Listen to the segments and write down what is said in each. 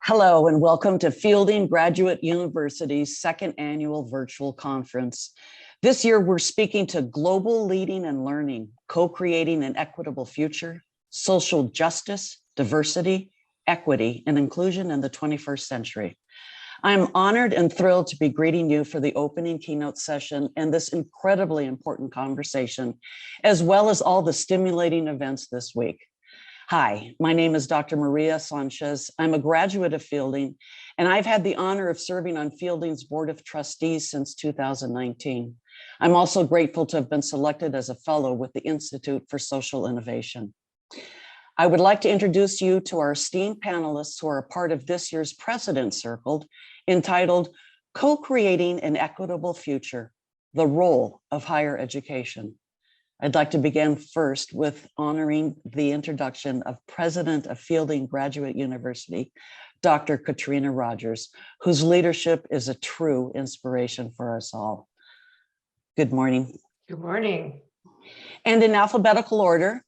Hello and welcome to Fielding Graduate University's second annual virtual conference. This year, we're speaking to global leading and learning, co-creating an equitable future, social justice, diversity, equity, and inclusion in the 21st century. I'm honored and thrilled to be greeting you for the opening keynote session and this incredibly important conversation, as well as all the stimulating events this week. Hi, my name is Dr. Maria Sanchez. I'm a graduate of Fielding, and I've had the honor of serving on Fielding's Board of Trustees since 2019. I'm also grateful to have been selected as a fellow with the Institute for Social Innovation. I would like to introduce you to our esteemed panelists who are a part of this year's President's Circle, entitled Co-Creating an Equitable Future, the Role of Higher Education. I'd like to begin first with honoring the introduction of President of Fielding Graduate University, Dr. Katrina Rogers, whose leadership is a true inspiration for us all. Good morning. Good morning. And in alphabetical order,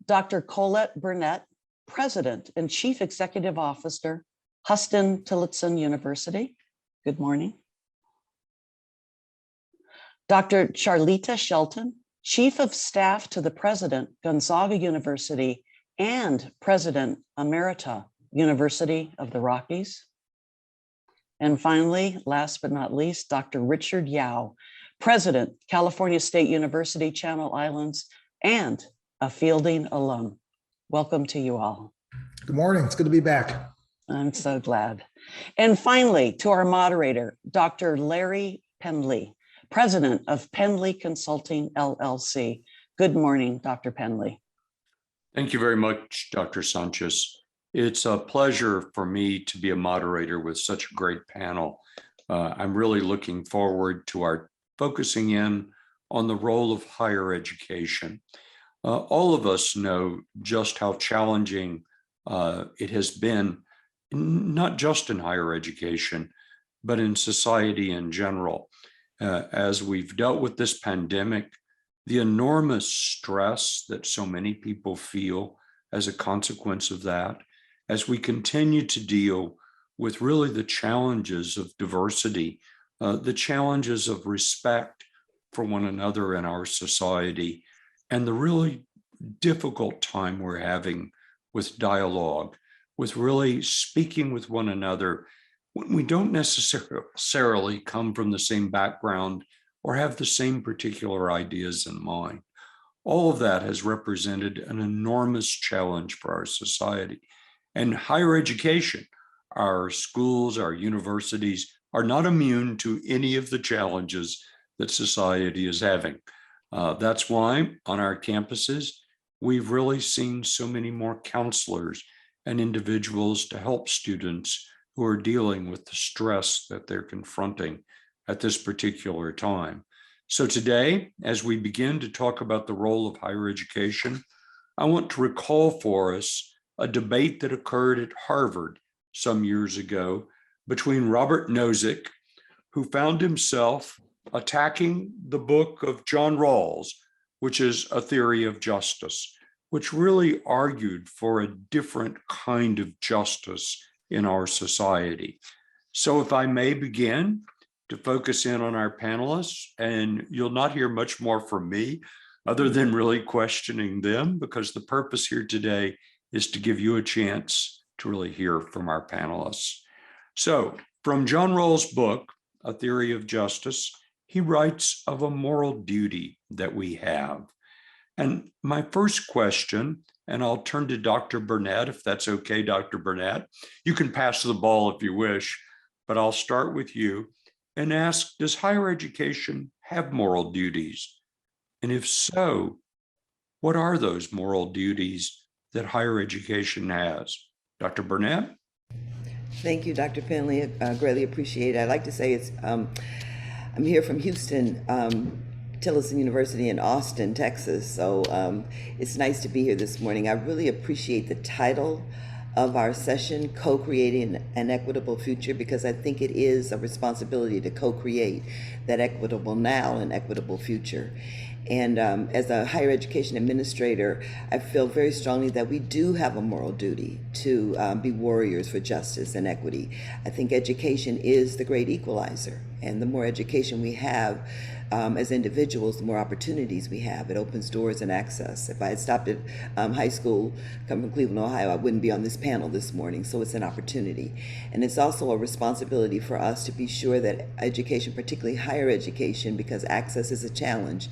Dr. Colette Burnett, President and Chief Executive Officer, Huston-Tillotson University. Good morning. Dr. Charlita Shelton, Chief of Staff to the President, Gonzaga University, and President Emerita, University of the Rockies. And finally, last but not least, Dr. Richard Yao, President, California State University, Channel Islands, and a Fielding alum. Welcome to you all. Good morning, it's good to be back. I'm so glad. And finally, to our moderator, Dr. Larry Pendley, President of Pendley Consulting, LLC. Good morning, Dr. Pendley. Thank you very much, Dr. Sanchez. It's a pleasure for me to be a moderator with such a great panel. I'm really looking forward to our focusing in on the role of higher education. All of us know just how challenging it has been, not just in higher education, but in society in general. As we've dealt with this pandemic, the enormous stress that so many people feel as a consequence of that, as we continue to deal with really the challenges of diversity, the challenges of respect for one another in our society, and the really difficult time we're having with dialogue, with really speaking with one another when we don't necessarily come from the same background or have the same particular ideas in mind. All of that has represented an enormous challenge for our society. And higher education, our schools, our universities are not immune to any of the challenges that society is having. That's why on our campuses, we've really seen so many more counselors and individuals to help students who are dealing with the stress that they're confronting at this particular time. So today, as we begin to talk about the role of higher education, I want to recall for us a debate that occurred at Harvard some years ago between Robert Nozick, who found himself attacking the book of John Rawls, which is A Theory of Justice, which really argued for a different kind of justice in our society. So if I may begin to focus in on our panelists, and you'll not hear much more from me other than really questioning them, because the purpose here today is to give you a chance to really hear from our panelists. So from John Rawls' book, A Theory of Justice, he writes of a moral duty that we have. And my first question, and I'll turn to Dr. Burnett, if that's okay, Dr. Burnett. You can pass the ball if you wish, but I'll start with you and ask, does higher education have moral duties? And if so, what are those moral duties that higher education has? Dr. Burnett? Thank you, Dr. Pendley. I greatly appreciate it. I'd like to say I'm here from Houston, Tillotson University in Austin, Texas. So it's nice to be here this morning. I really appreciate the title of our session, Co-Creating an Equitable Future, because I think it is a responsibility to co-create that equitable now and equitable future. And as a higher education administrator, I feel very strongly that we do have a moral duty to be warriors for justice and equity. I think education is the great equalizer. And the more education we have as individuals, the more opportunities we have. It opens doors and access. If I had stopped at high school, come from Cleveland, Ohio, I wouldn't be on this panel this morning. So it's an opportunity. And it's also a responsibility for us to be sure that education, particularly higher education, because access is a challenge,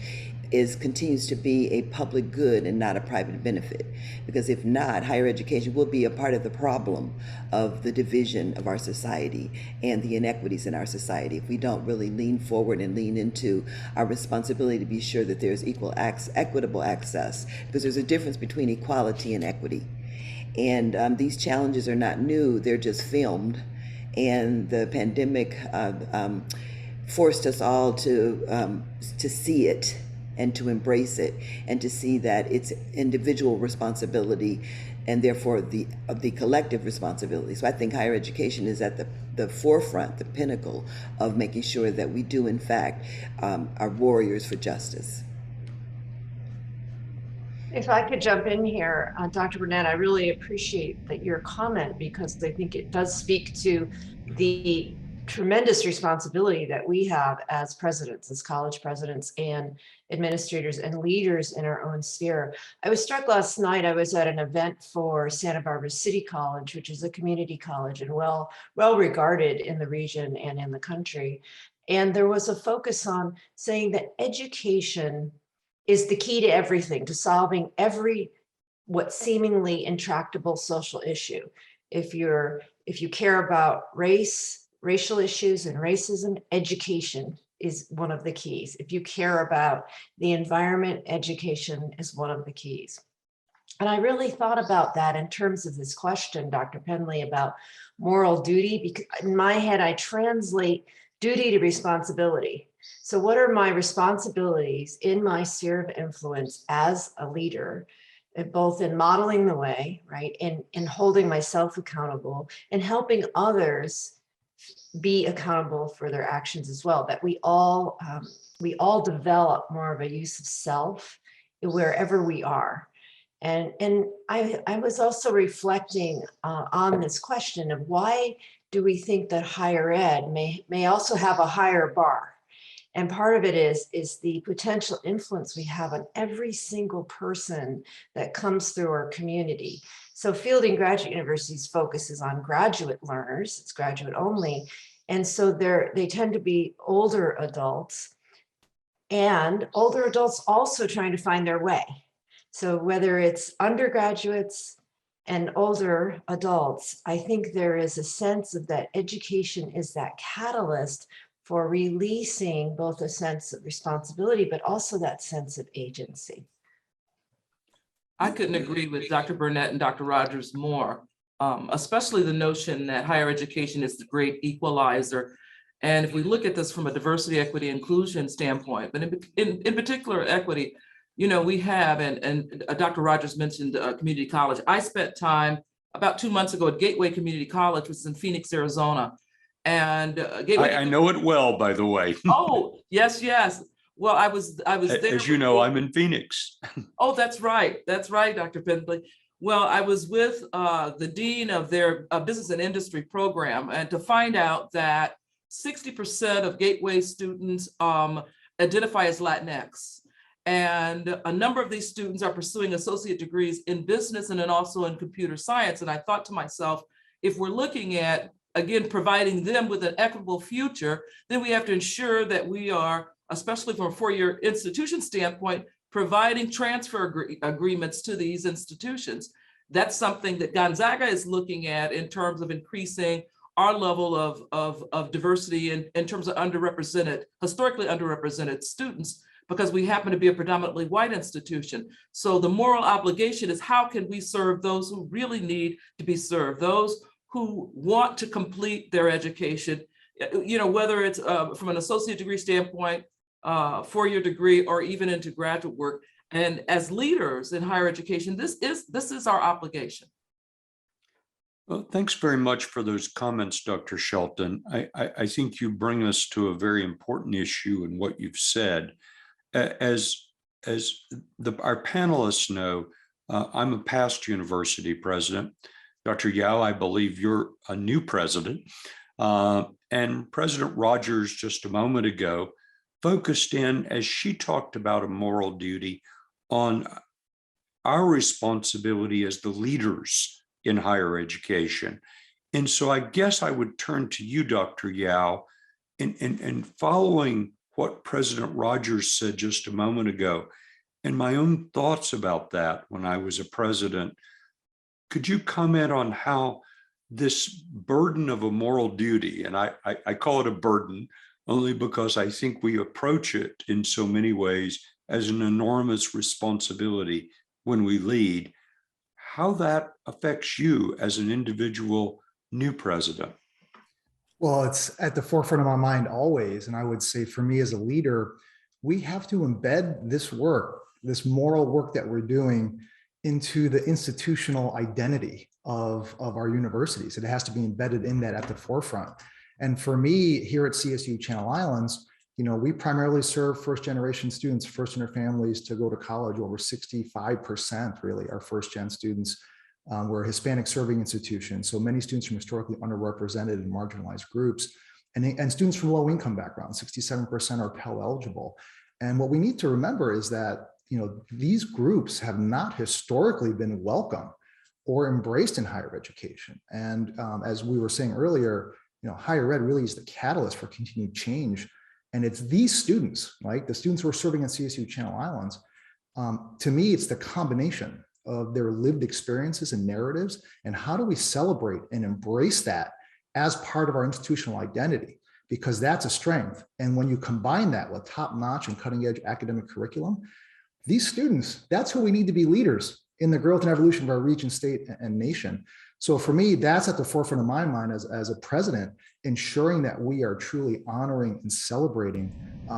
continues to be a public good and not a private benefit. Because if not, higher education will be a part of the problem of the division of our society and the inequities in our society if we don't really lean forward and lean into our responsibility to be sure that there's equitable access. Because there's a difference between equality and equity. And these challenges are not new, they're just filmed. And the pandemic forced us all to see it and to embrace it, and to see that it's individual responsibility and therefore the collective responsibility. So I think higher education is at the forefront, the pinnacle of making sure that we do in fact are warriors for justice. If I could jump in here, Dr. Burnett, I really appreciate your comment, because I think it does speak to the tremendous responsibility that we have as presidents, as college presidents and administrators and leaders in our own sphere. I was struck last night, I was at an event for Santa Barbara City College, which is a community college and well regarded in the region and in the country. And there was a focus on saying that education is the key to everything, to solving what seemingly intractable social issue. If you care about racial issues and racism, education is one of the keys. If you care about the environment, education is one of the keys. And I really thought about that in terms of this question, Dr. Pendley, about moral duty, because in my head, I translate duty to responsibility. So what are my responsibilities in my sphere of influence as a leader, both in modeling the way, right, in holding myself accountable and helping others be accountable for their actions as well, that we all develop more of a use of self wherever we are. And I was also reflecting on this question of why do we think that higher ed may also have a higher bar? And part of it is the potential influence we have on every single person that comes through our community. So Fielding Graduate University's focuses on graduate learners, it's graduate only. And so they tend to be older adults, and older adults also trying to find their way. So whether it's undergraduates and older adults, I think there is a sense of that education is that catalyst for releasing both a sense of responsibility, but also that sense of agency. I couldn't agree with Dr. Burnett and Dr. Rogers more, especially the notion that higher education is the great equalizer. And if we look at this from a diversity, equity, inclusion standpoint, but in particular equity, you know, we have, and Dr. Rogers mentioned community college. I spent time about 2 months ago at Gateway Community College, which is in Phoenix, Arizona. And Gateway. I know it well, by the way. Oh, yes. Well, I was there. As you know, I'm in Phoenix. Oh, that's right, Dr. Pendley. Well, I was with the dean of their business and industry program, and to find out that 60% of Gateway students identify as Latinx. And a number of these students are pursuing associate degrees in business and then also in computer science. And I thought to myself, if we're looking at, again, providing them with an equitable future, then we have to ensure that we are, especially from a four-year institution standpoint, providing transfer agreements to these institutions. That's something that Gonzaga is looking at in terms of increasing our level of diversity in terms of historically underrepresented students, because we happen to be a predominantly white institution. So the moral obligation is, how can we serve those who really need to be served, those who want to complete their education, you know, whether it's from an associate degree standpoint, four-year degree, or even into graduate work. And as leaders in higher education, this is our obligation. Well, thanks very much for those comments, Dr. Shelton. I think you bring us to a very important issue in what you've said. As as our panelists know, I'm a past university president. Dr. Yao, I believe you're a new president. And President Rogers, just a moment ago, focused in, as she talked about a moral duty, on our responsibility as the leaders in higher education. And so I guess I would turn to you, Dr. Yao, and following what President Rogers said just a moment ago, and my own thoughts about that when I was a president, could you comment on how this burden of a moral duty, and I call it a burden only because I think we approach it in so many ways as an enormous responsibility when we lead, how that affects you as an individual new president? Well, it's at the forefront of my mind always. And I would say for me as a leader, we have to embed this work, this moral work that we're doing, into the institutional identity of our universities. It has to be embedded in that at the forefront. And for me here at CSU Channel Islands, we primarily serve first generation students, first in their families to go to college. Over 65% really are first gen students. We're a Hispanic serving institution. So many students from historically underrepresented and marginalized groups, and students from low income backgrounds, 67% are Pell eligible. And what we need to remember is that these groups have not historically been welcome or embraced in higher education. And as we were saying earlier, higher ed really is the catalyst for continued change. And it's these students, right? The students who are serving at CSU Channel Islands. To me, it's the combination of their lived experiences and narratives. And how do we celebrate and embrace that as part of our institutional identity? Because that's a strength. And when you combine that with top-notch and cutting-edge academic curriculum, these students, that's who we need to be leaders in the growth and evolution of our region, state, and nation. So for me, that's at the forefront of my mind as a president, ensuring that we are truly honoring and celebrating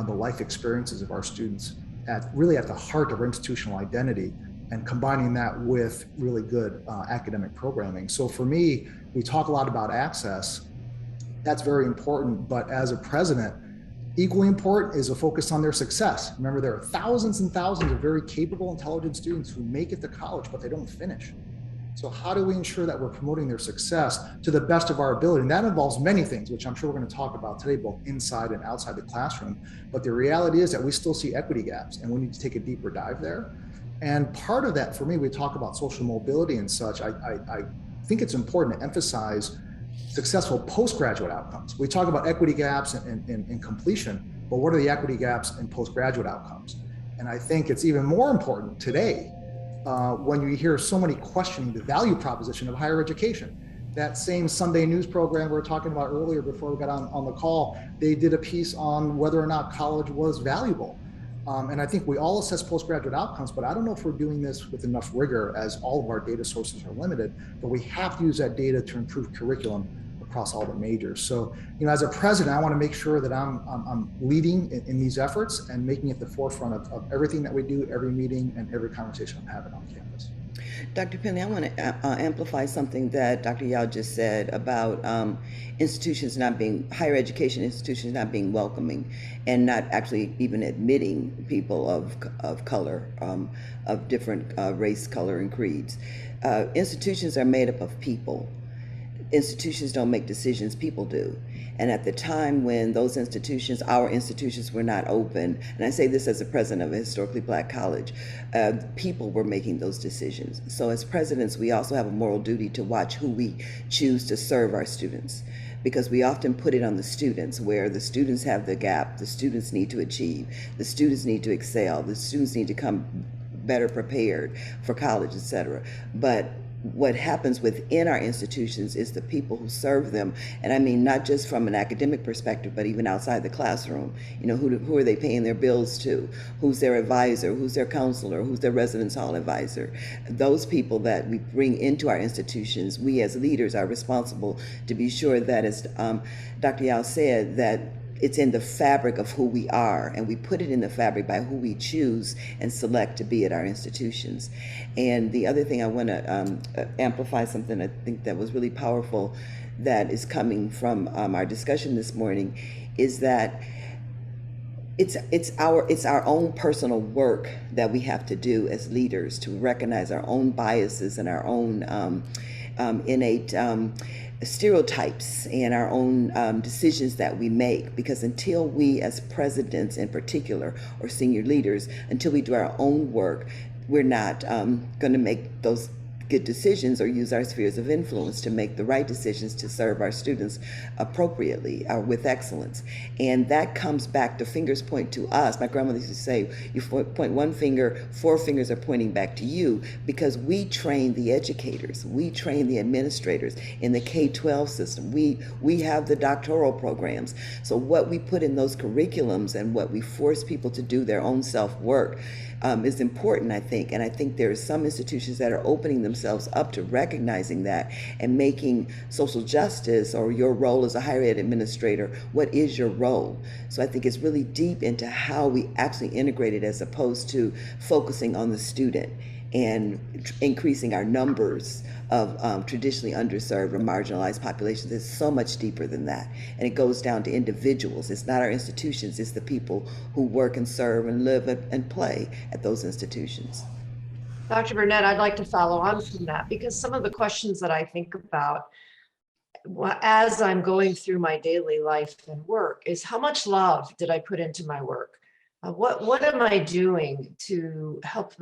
the life experiences of our students really at the heart of our institutional identity, and combining that with really good academic programming. So for me, we talk a lot about access. That's very important, but as a president, equally important is a focus on their success. Remember, there are thousands and thousands of very capable, intelligent students who make it to college, but they don't finish. So how do we ensure that we're promoting their success to the best of our ability? And that involves many things, which I'm sure we're going to talk about today, both inside and outside the classroom. But the reality is that we still see equity gaps, and we need to take a deeper dive there. And part of that, for me, we talk about social mobility and such. I think it's important to emphasize successful postgraduate outcomes. We talk about equity gaps and completion, but what are the equity gaps in postgraduate outcomes? And I think it's even more important today when you hear so many questioning the value proposition of higher education. That same Sunday news program we were talking about earlier before we got on the call, they did a piece on whether or not college was valuable. And I think we all assess postgraduate outcomes, but I don't know if we're doing this with enough rigor, as all of our data sources are limited, but we have to use that data to improve curriculum across all the majors. So, as a president, I want to make sure that I'm leading in these efforts and making it the forefront of everything that we do, every meeting and every conversation I'm having on campus. Dr. Pendley, I want to amplify something that Dr. Yao just said about institutions not being, higher education institutions not being welcoming and not actually even admitting people of color, of different race, color, and creeds. Institutions are made up of people. Institutions don't make decisions, people do. And at the time when those institutions, our institutions, were not open, and I say this as a president of a historically Black college, people were making those decisions. So as presidents, we also have a moral duty to watch who we choose to serve our students, because we often put it on the students, where the students have the gap, the students need to achieve, the students need to excel, the students need to come better prepared for college, et cetera. But what happens within our institutions is the people who serve them, and I mean not just from an academic perspective, but even outside the classroom. Who are they paying their bills to? Who's their advisor? Who's their counselor? Who's their residence hall advisor? Those people that we bring into our institutions, we as leaders are responsible to be sure that, as Dr. Yao said, that it's in the fabric of who we are, and we put it in the fabric by who we choose and select to be at our institutions. And the other thing I want to amplify, something I think that was really powerful that is coming from our discussion this morning, is that It's our own personal work that we have to do as leaders to recognize our own biases and our own innate stereotypes and our own decisions that we make. Because until we, as presidents in particular, or senior leaders, until we do our own work, we're not going to make those good decisions or use our spheres of influence to make the right decisions to serve our students appropriately with excellence. And that comes back to fingers point to us. My grandmother used to say, you point one finger, 4 fingers are pointing back to you, because we train the educators, we train the administrators in the K-12 system. We have the doctoral programs. So what we put in those curriculums and what we force people to do their own self-work is important, I think. And I think there are some institutions that are opening themselves up to recognizing that and making social justice, or your role as a higher ed administrator, what is your role? So I think it's really deep into how we actually integrate it, as opposed to focusing on the student and increasing our numbers of traditionally underserved or marginalized populations. It's so much deeper than that. And it goes down to individuals. It's not our institutions, it's the people who work and serve and live and play at those institutions. Dr. Burnett, I'd like to follow on from that, because some of the questions that I think about as I'm going through my daily life and work is, how much love did I put into my work? What am I doing to help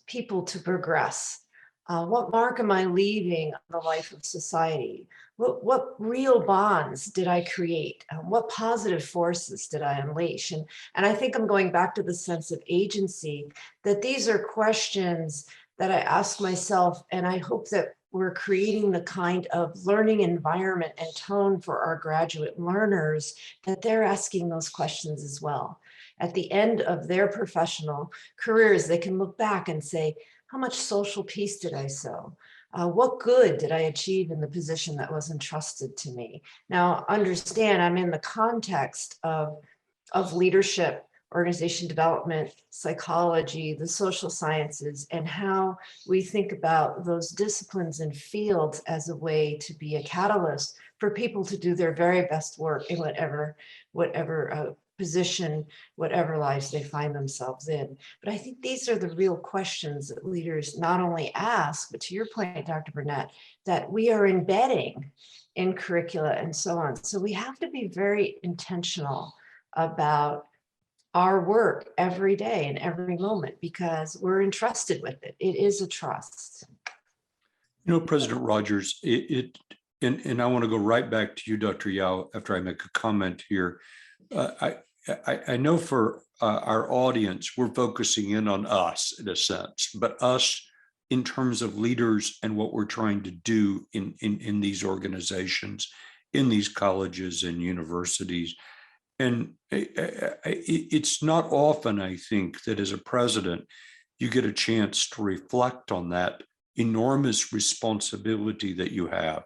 people to progress? What mark am I leaving on the life of society? What real bonds did I create? What positive forces did I unleash? And I think I'm going back to the sense of agency, that these are questions that I ask myself, and I hope that we're creating the kind of learning environment and tone for our graduate learners that they're asking those questions as well. At the end of their professional careers, they can look back and say, how much social peace did I sow? What good did I achieve in the position that was entrusted to me? Now, understand, I'm in the context of leadership, organization development, psychology, the social sciences, and how we think about those disciplines and fields as a way to be a catalyst for people to do their very best work in whatever position, whatever lives they find themselves in. But I think these are the real questions that leaders not only ask, but to your point, Dr. Burnett, that we are embedding in curricula and so on. So we have to be very intentional about our work every day and every moment, because we're entrusted with it. It is a trust. You know, President Rogers, and I want to go right back to you, Dr. Yao, after I make a comment here. I know for our audience, we're focusing in on us in a sense, but us in terms of leaders and what we're trying to do in these organizations, in these colleges and universities. And it's not often, I think, that as a president, you get a chance to reflect on that enormous responsibility that you have.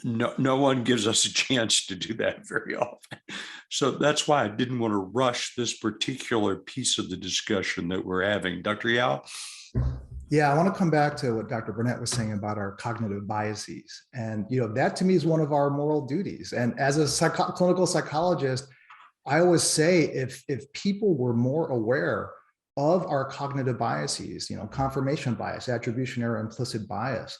No one gives us a chance to do that very often. So that's why I didn't want to rush this particular piece of the discussion that we're having. Dr. Yao? Yeah, I want to come back to what Dr. Burnett was saying about our cognitive biases. And, that to me is one of our moral duties. And as a clinical psychologist, I always say if people were more aware of our cognitive biases, confirmation bias, attribution error, implicit bias,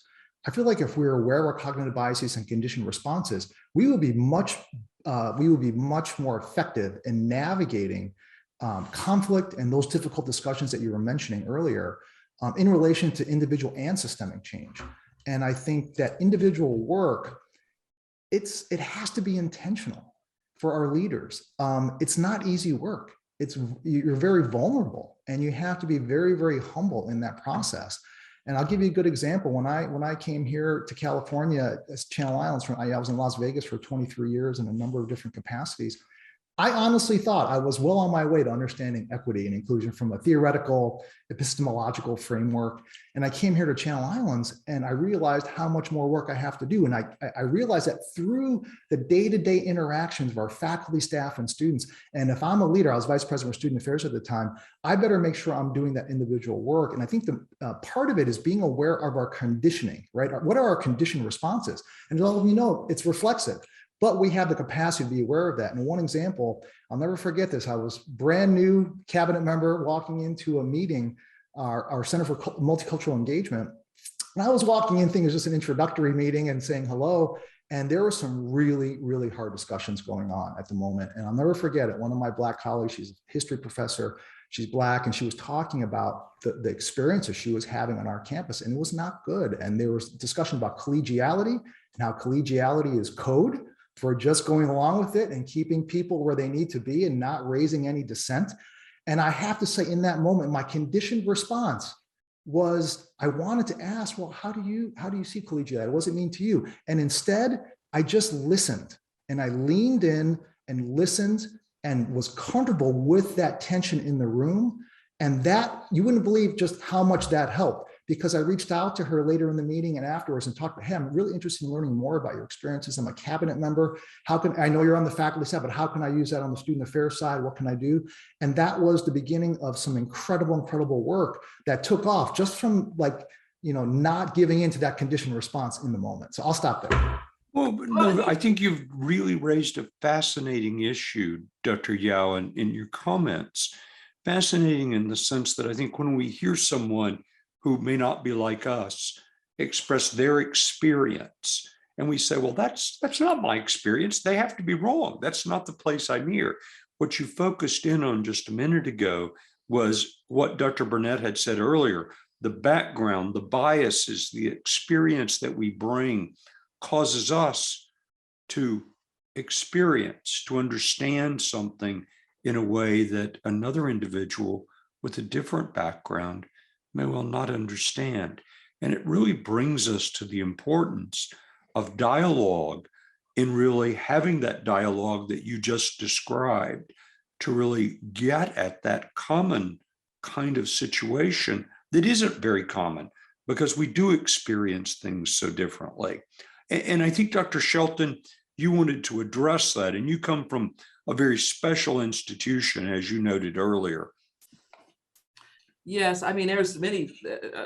I feel like if we're aware of our cognitive biases and conditioned responses, we will be much more effective in navigating conflict and those difficult discussions that you were mentioning earlier in relation to individual and systemic change. And I think that individual work, it has to be intentional for our leaders. It's not easy work. You're very vulnerable, and you have to be very, very humble in that process. And I'll give you a good example. When I came here to California as Channel Islands, I was in Las Vegas for 23 years in a number of different capacities. I honestly thought I was well on my way to understanding equity and inclusion from a theoretical, epistemological framework. And I came here to Channel Islands, and I realized how much more work I have to do. And I realized that through the day-to-day interactions of our faculty, staff, and students, and if I'm a leader, I was vice president of student affairs at the time, I better make sure I'm doing that individual work. And I think the part of it is being aware of our conditioning, right? What are our conditioned responses? And as all of you know, it's reflexive. but we have the capacity to be aware of that. And one example, I'll never forget this. I was brand new cabinet member walking into a meeting, our Center for Multicultural Engagement. And I was walking in thinking it was just an introductory meeting and saying hello. And there were some really, really hard discussions going on at the moment. And I'll never forget it. One of my Black colleagues, she's a history professor, she's Black, and she was talking about the experiences she was having on our campus, and it was not good. And there was discussion about collegiality and how collegiality is code for just going along with it and keeping people where they need to be and not raising any dissent. And I have to say, in that moment, my conditioned response was, I wanted to ask, well, how do you see collegiality? What does it mean to you? And instead, I just listened, and I leaned in and listened and was comfortable with that tension in the room. And that, you wouldn't believe just how much that helped, because I reached out to her later in the meeting and afterwards and talked to him. I'm really interested in learning more about your experiences. I'm a cabinet member. How can, I know you're on the faculty side, but how can I use that on the student affairs side? What can I do? And that was the beginning of some incredible work that took off just from, like, you know, not giving into that conditioned response in the moment. So I'll stop there. Well, no, I think you've really raised a fascinating issue, Dr. Yao, in your comments. Fascinating in the sense that I think when we hear someone who may not be like us express their experience, and we say, well, that's not my experience, they have to be wrong. That's not the place I'm here. What you focused in on just a minute ago was what Dr. Burnett had said earlier. The background, the biases, the experience that we bring causes us to experience, to understand something in a way that another individual with a different background may well not understand. And it really brings us to the importance of dialogue, in really having that dialogue that you just described, to really get at that common kind of situation that isn't very common, because we do experience things so differently. And I think, Dr. Shelton, you wanted to address that, and you come from a very special institution, as you noted earlier. Yes, I mean, there's many,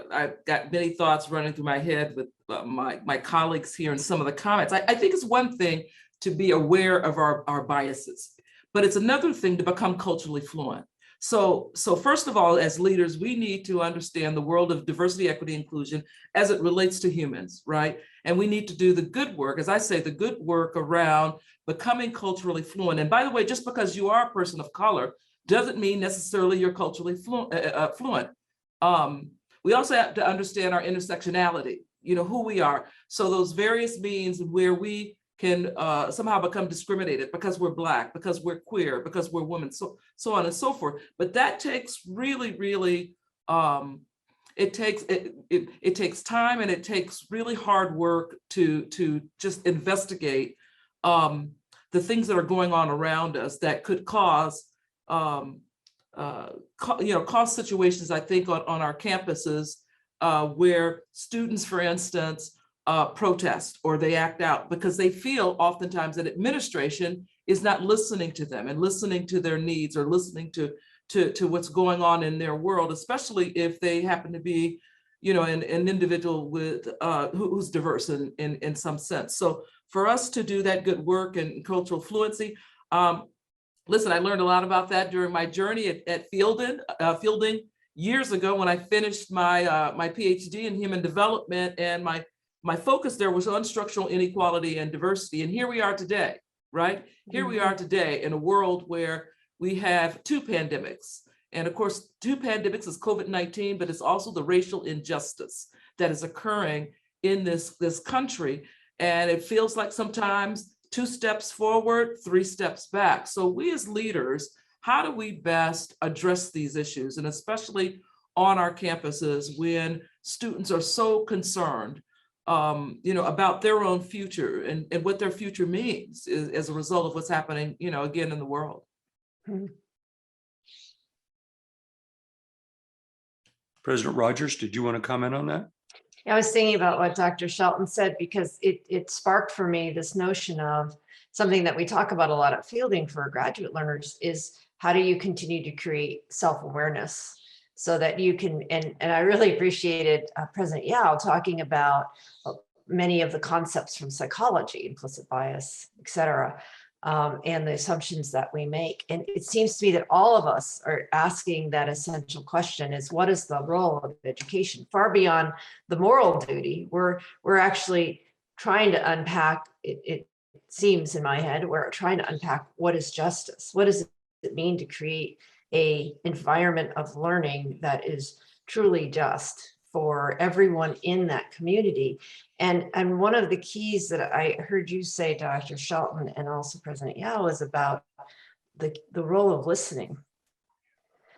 I've got many thoughts running through my head with my colleagues here and some of the comments. I think it's one thing to be aware of our biases, but it's another thing to become culturally fluent. So first of all, as leaders, we need to understand the world of diversity, equity, inclusion as it relates to humans, right? And we need to do the good work, as I say, the good work around becoming culturally fluent. And by the way, just because you are a person of color doesn't mean necessarily you're culturally fluent. We also have to understand our intersectionality, you know, who we are. So those various means where we can somehow become discriminated because we're Black, because we're queer, because we're women, so on and so forth. But that takes really, it takes time, and it takes really hard work to just investigate the things that are going on around us that could cause cause situations, I think, on our campuses where students, for instance, protest or they act out because they feel oftentimes that administration is not listening to them and listening to their needs or listening to what's going on in their world, especially if they happen to be, you know, an individual with who's diverse in some sense. So for us to do that good work in cultural fluency, listen, I learned a lot about that during my journey at Fielding years ago when I finished my my PhD in human development, and my focus there was on structural inequality and diversity. And here we are today, right? Here we are today in a world where we have two pandemics. And of course, two pandemics is COVID-19, but it's also the racial injustice that is occurring in this country. And it feels like sometimes 2 steps forward, 3 steps back. So we as leaders, how do we best address these issues? And especially on our campuses when students are so concerned about their own future and what their future means as a result of what's happening, again, in the world. President Rogers, did you want to comment on that? I was thinking about what Dr. Shelton said, because it sparked for me this notion of something that we talk about a lot at Fielding for graduate learners is how do you continue to create self-awareness so that you can, and I really appreciated President Yao talking about many of the concepts from psychology, implicit bias, et cetera, and the assumptions that we make. And it seems to me that all of us are asking that essential question is, what is the role of education? Far beyond the moral duty, we're actually trying to unpack, it seems in my head, we're trying to unpack what is justice? What does it mean to create an environment of learning that is truly just for everyone in that community? And one of the keys that I heard you say, Dr. Shelton, and also President Yao, is about the role of listening.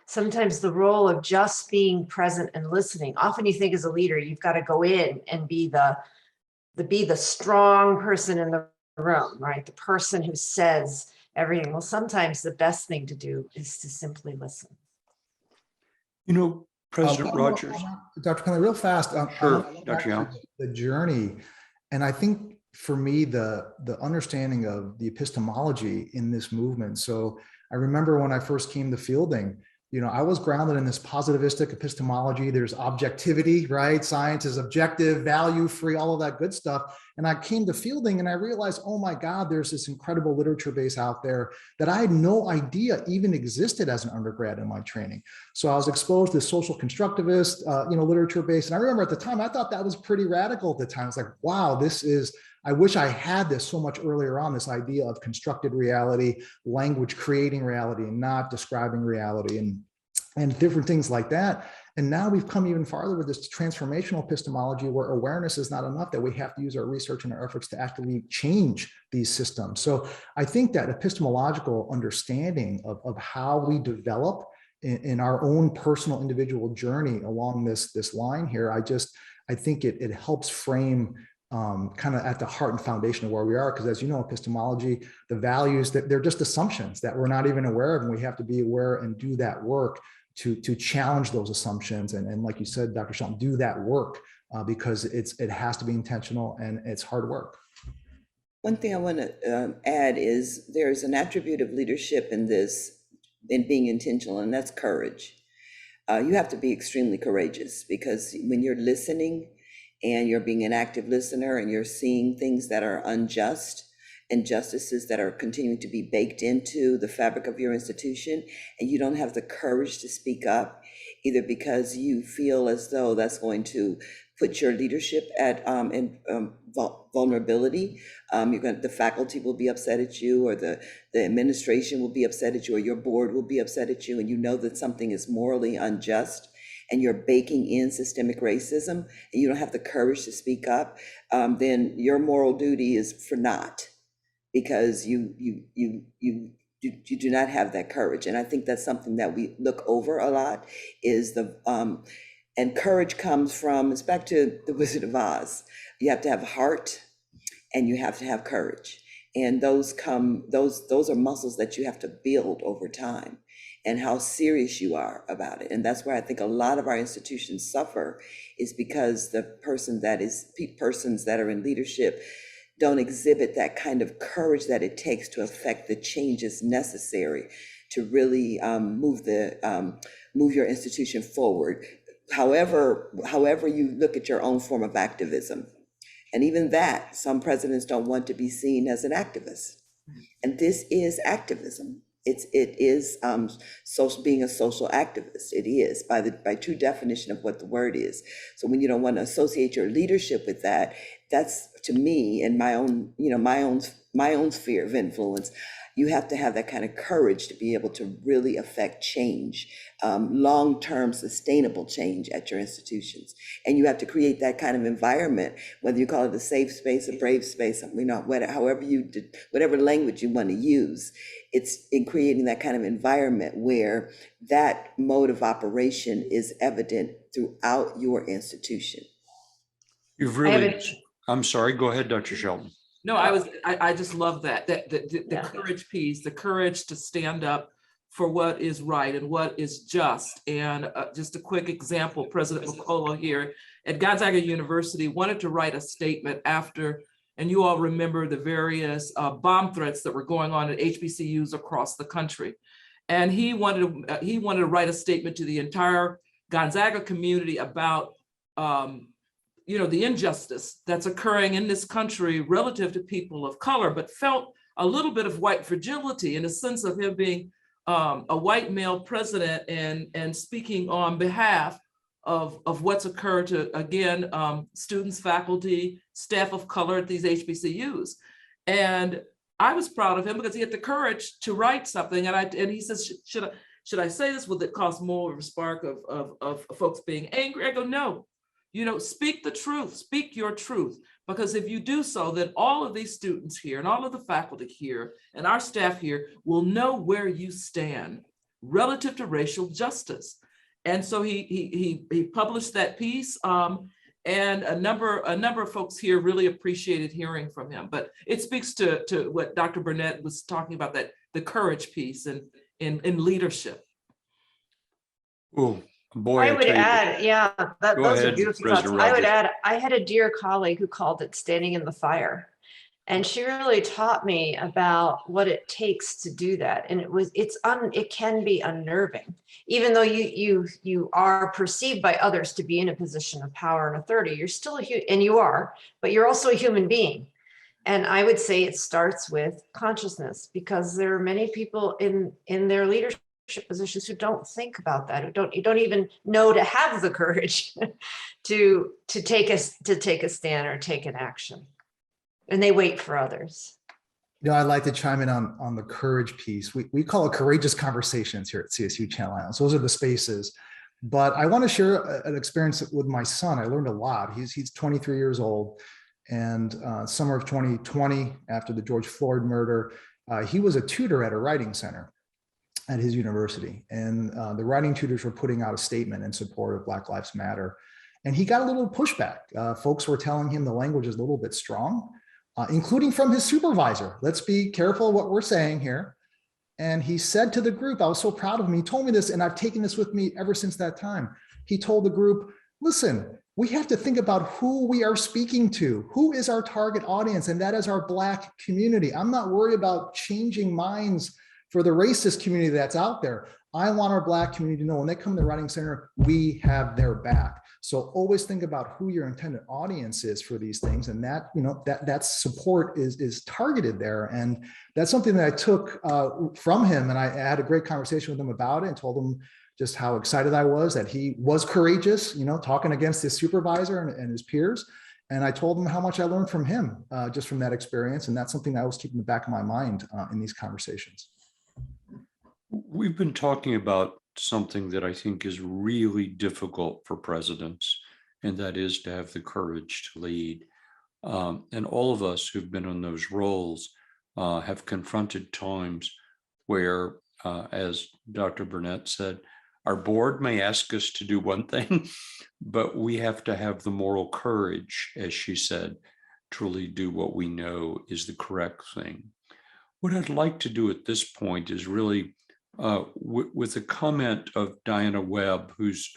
Sometimes the role of just being present and listening. Often you think as a leader, you've got to go in and be the strong person in the room, right? The person who says everything. Well, sometimes the best thing to do is to simply listen. You know, President Rogers. Dr. Pendley, real fast. Sure, Dr. Young. The journey. And I think for me, the understanding of the epistemology in this movement. So I remember when I first came to Fielding, you know, I was grounded in this positivistic epistemology. There's objectivity, right? Science is objective, value free, all of that good stuff. And I came to Fielding and I realized, oh my God, there's this incredible literature base out there that I had no idea even existed as an undergrad in my training. So I was exposed to social constructivist, literature base. And I remember at the time, I thought that was pretty radical at the time. It's like, wow, I wish I had this so much earlier on, this idea of constructed reality, language creating reality and not describing reality and different things like that. And now we've come even farther with this transformational epistemology where awareness is not enough, that we have to use our research and our efforts to actively change these systems. So I think that epistemological understanding of how we develop in our own personal individual journey along this line here, I think it helps frame kind of at the heart and foundation of where we are. Because as you know, epistemology, the values, that they're just assumptions that we're not even aware of. And we have to be aware and do that work to challenge those assumptions. And like you said, Dr. Shelton, do that work because it has to be intentional and it's hard work. One thing I want to add is there's an attribute of leadership in being intentional, and that's courage. You have to be extremely courageous because when you're listening, and you're being an active listener and you're seeing things that are unjust, injustices that are continuing to be baked into the fabric of your institution, and you don't have the courage to speak up, either because you feel as though that's going to put your leadership at vulnerability. The faculty will be upset at you, or the administration will be upset at you, or your board will be upset at you, and you know that something is morally unjust, and you're baking in systemic racism, and you don't have the courage to speak up, then your moral duty is for naught, because you do not have that courage. And I think that's something that we look over a lot, is and courage comes from, it's back to the Wizard of Oz. You have to have heart and you have to have courage. And those are muscles that you have to build over time, and how serious you are about it. And that's why I think a lot of our institutions suffer, is because the persons that are in leadership don't exhibit that kind of courage that it takes to affect the changes necessary to really move your institution forward. However you look at your own form of activism. And even that, some presidents don't want to be seen as an activist. And this is activism. It is being a social activist. It is by true definition of what the word is. So when you don't want to associate your leadership with that, that's, to me, in my own sphere of influence, you have to have that kind of courage to be able to really affect change, long-term sustainable change at your institutions. And you have to create that kind of environment, whether you call it a safe space, a brave space, whatever language you want to use. It's in creating that kind of environment where that mode of operation is evident throughout your institution. I'm sorry, go ahead, Dr. Shelton. No, I just love the courage piece, the courage to stand up for what is right and what is just. And just a quick example, President McCullough here at Gonzaga University wanted to write a statement after, and you all remember the various bomb threats that were going on at HBCUs across the country. And he wanted to write a statement to the entire Gonzaga community about the injustice that's occurring in this country relative to people of color, but felt a little bit of white fragility in the sense of him being a white male president and speaking on behalf of what's occurred to, again, students, faculty, staff of color at these HBCUs. And I was proud of him because he had the courage to write something. And he says, should I say this? Will it cause more of a spark of folks being angry? I go, no. Speak the truth, speak your truth, because if you do so, then all of these students here and all of the faculty here and our staff here will know where you stand relative to racial justice. And so he published that piece, and a number of folks here really appreciated hearing from him. But it speaks to what Dr. Burnett was talking about, that the courage piece and in leadership. Oh, boy, I would add, yeah, those are beautiful thoughts. I would add, I had a dear colleague who called it standing in the fire. And she really taught me about what it takes to do that. And it can be unnerving, even though you are perceived by others to be in a position of power and authority. You're still but you're also a human being. And I would say it starts with consciousness, because there are many people in their leadership positions who don't think about that, who don't even know to have the courage to take a stand or take an action, and they wait for others. I'd like to chime in on the courage piece. We call it courageous conversations here at CSU Channel Islands. Those are the spaces. But I want to share an experience with my son. I learned a lot. He's 23 years old, and summer of 2020, after the George Floyd murder, he was a tutor at a writing center at his university. And the writing tutors were putting out a statement in support of Black Lives Matter. And he got a little pushback. Folks were telling him the language is a little bit strong, including from his supervisor. Let's be careful what we're saying here. And he said to the group, I was so proud of him. He told me this, and I've taken this with me ever since that time. He told the group, listen, we have to think about who we are speaking to. Who is our target audience? And that is our Black community. I'm not worried about changing minds for the racist community that's out there. I want our Black community to know when they come to the writing center, we have their back. So always think about who your intended audience is for these things, and that that support is targeted there. And that's something that I took from him, and I had a great conversation with him about it and told him just how excited I was that he was courageous, talking against his supervisor and his peers. And I told him how much I learned from him just from that experience, and that's something I always keep in the back of my mind in these conversations. We've been talking about something that I think is really difficult for presidents, and that is to have the courage to lead. And all of us who've been in those roles have confronted times where, as Dr. Burnett said, our board may ask us to do one thing, but we have to have the moral courage, as she said, truly do what we know is the correct thing. What I'd like to do at this point is really with a comment of Diana Webb, who's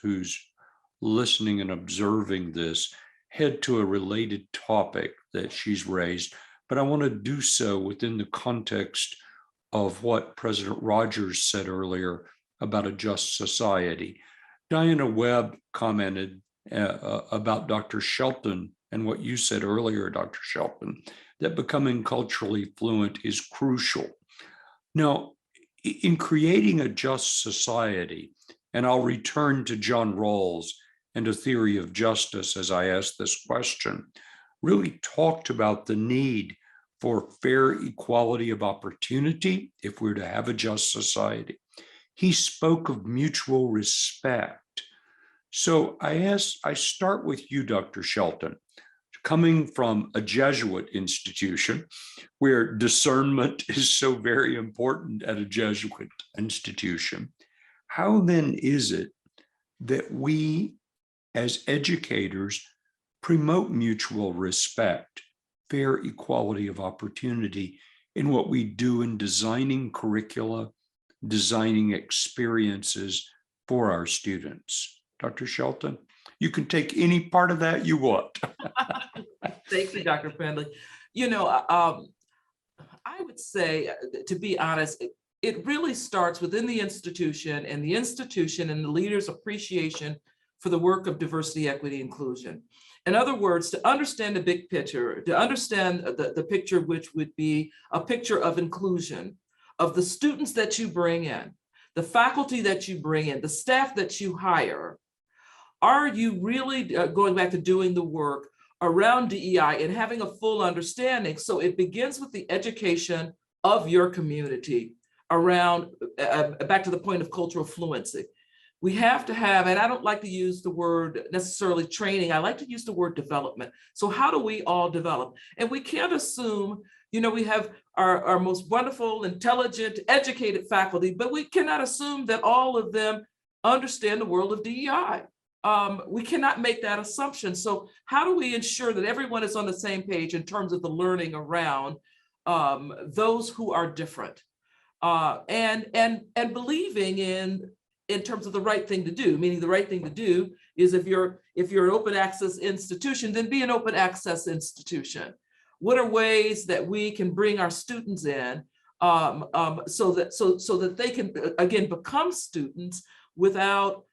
listening and observing this, head to a related topic that she's raised, but I want to do so within the context of what President Rogers said earlier about a just society. Diana Webb commented about Dr. Shelton and what you said earlier, Dr. Shelton, that becoming culturally fluent is crucial. Now, in creating a just society, and I'll return to John Rawls and a theory of justice as I ask this question, really talked about the need for fair equality of opportunity if we're to have a just society. He spoke of mutual respect. So I start with you, Dr. Shelton. Coming from a Jesuit institution where discernment is so very important at a Jesuit institution, how then is it that we as educators promote mutual respect, fair equality of opportunity in what we do in designing curricula, designing experiences for our students? Dr. Shelton, you can take any part of that you want. Thank you, Dr. Pendley. I would say, to be honest, it really starts within the institution and the leader's appreciation for the work of diversity, equity, inclusion. In other words, to understand the big picture, to understand the picture, which would be a picture of inclusion, of the students that you bring in, the faculty that you bring in, the staff that you hire. Are you really going back to doing the work around DEI and having a full understanding? So it begins with the education of your community around, back to the point of cultural fluency. We have to have, and I don't like to use the word necessarily training, I like to use the word development. So how do we all develop? And we can't assume, we have our most wonderful, intelligent, educated faculty, but we cannot assume that all of them understand the world of DEI. We cannot make that assumption. So how do we ensure that everyone is on the same page in terms of the learning around those who are different, and believing in terms of the right thing to do, meaning the right thing to do is if you're an open access institution, then be an open access institution. What are ways that we can bring our students in so that they can, again, become students without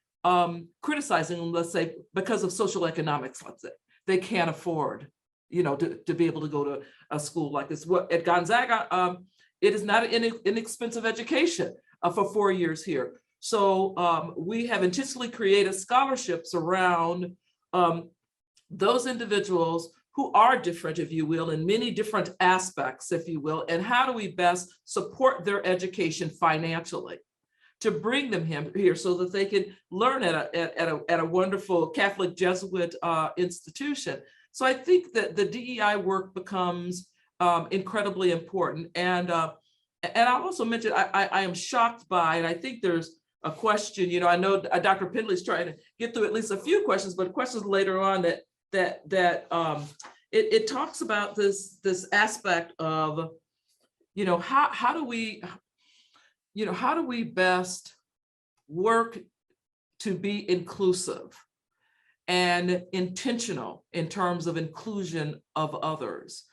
criticizing them, let's say, because of social economics, let's say. They can't afford, to be able to go to a school like this. At Gonzaga, it is not an inexpensive education for 4 years here. So we have intentionally created scholarships around those individuals who are different, if you will, in many different aspects, if you will, and how do we best support their education financially to bring them here so that they can learn at a wonderful Catholic Jesuit institution. So I think that the DEI work becomes incredibly important. And I'll also mention, I am shocked by, and I think there's a question, I know Dr. Pendley's trying to get through at least a few questions, but questions later on it talks about this aspect of, how do we best work to be inclusive and intentional in terms of inclusion of others.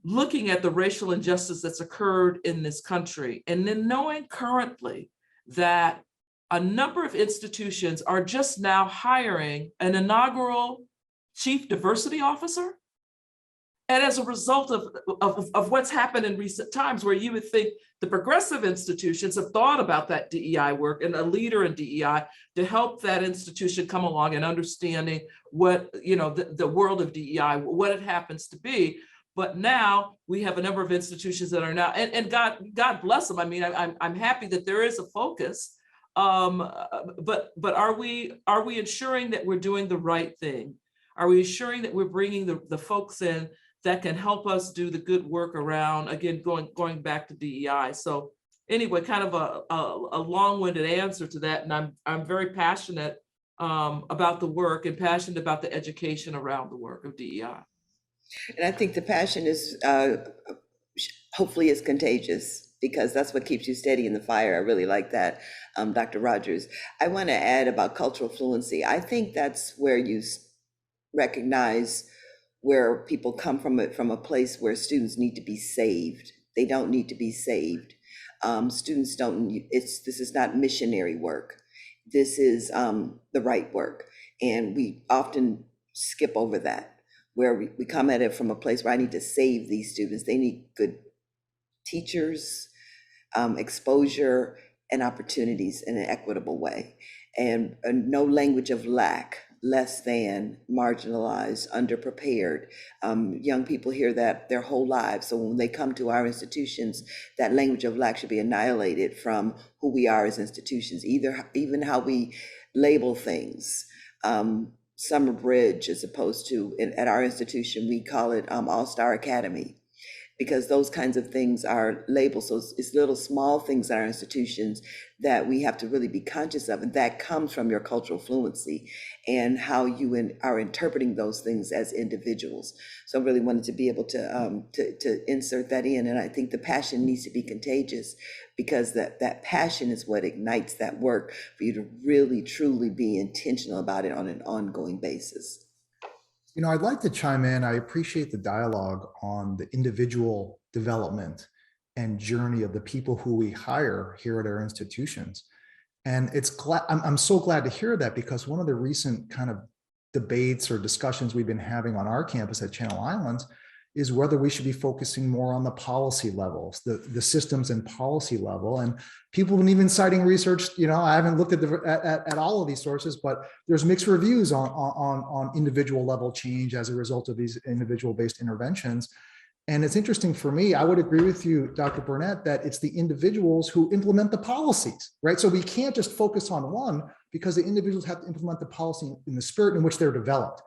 Looking at the racial injustice that's occurred in this country, and then knowing currently that a number of institutions are just now hiring an inaugural chief diversity officer. And as a result of what's happened in recent times, where you would think the progressive institutions have thought about that DEI work and a leader in DEI to help that institution come along and understanding what, the world of DEI, what it happens to be. But now we have a number of institutions that are now, and God bless them. I mean, I'm happy that there is a focus, but are we ensuring that we're doing the right thing? Are we ensuring that we're bringing the folks in that can help us do the good work around, again, going back to DEI? So anyway, kind of a long-winded answer to that, and I'm very passionate about the work and passionate about the education around the work of DEI. And I think the passion is hopefully is contagious, because that's what keeps you steady in the fire. I really like that, Dr. Rogers. I want to add about cultural fluency. I think that's where you recognize where people come from a place where students need to be saved. They don't need to be saved. Students don't, this is not missionary work. This is the right work. And we often skip over that, where we come at it from a place where I need to save these students. They need good teachers, exposure, and opportunities in an equitable way. And no language of lack, less than, marginalized, underprepared. Young people hear that their whole lives. So when they come to our institutions, that language of lack should be annihilated from who we are as institutions, even how we label things. Summer Bridge, as opposed to, at our institution, we call it All-Star Academy, because those kinds of things are labeled. So it's little small things at our institutions that we have to really be conscious of, and that comes from your cultural fluency and how you are interpreting those things as individuals. So I really wanted to be able to insert that in, and I think the passion needs to be contagious, because that passion is what ignites that work for you to really truly be intentional about it on an ongoing basis. I'd like to chime in. I appreciate the dialogue on the individual development and journey of the people who we hire here at our institutions. And I'm so glad to hear that, because one of the recent kind of debates or discussions we've been having on our campus at Channel Islands is whether we should be focusing more on the policy levels, the systems and policy level. And people have been even citing research, I haven't looked at all of these sources, but there's mixed reviews on individual level change as a result of these individual based interventions. And it's interesting for me, I would agree with you, Dr. Burnett, that it's the individuals who implement the policies, right? So we can't just focus on one, because the individuals have to implement the policy in the spirit in which they're developed.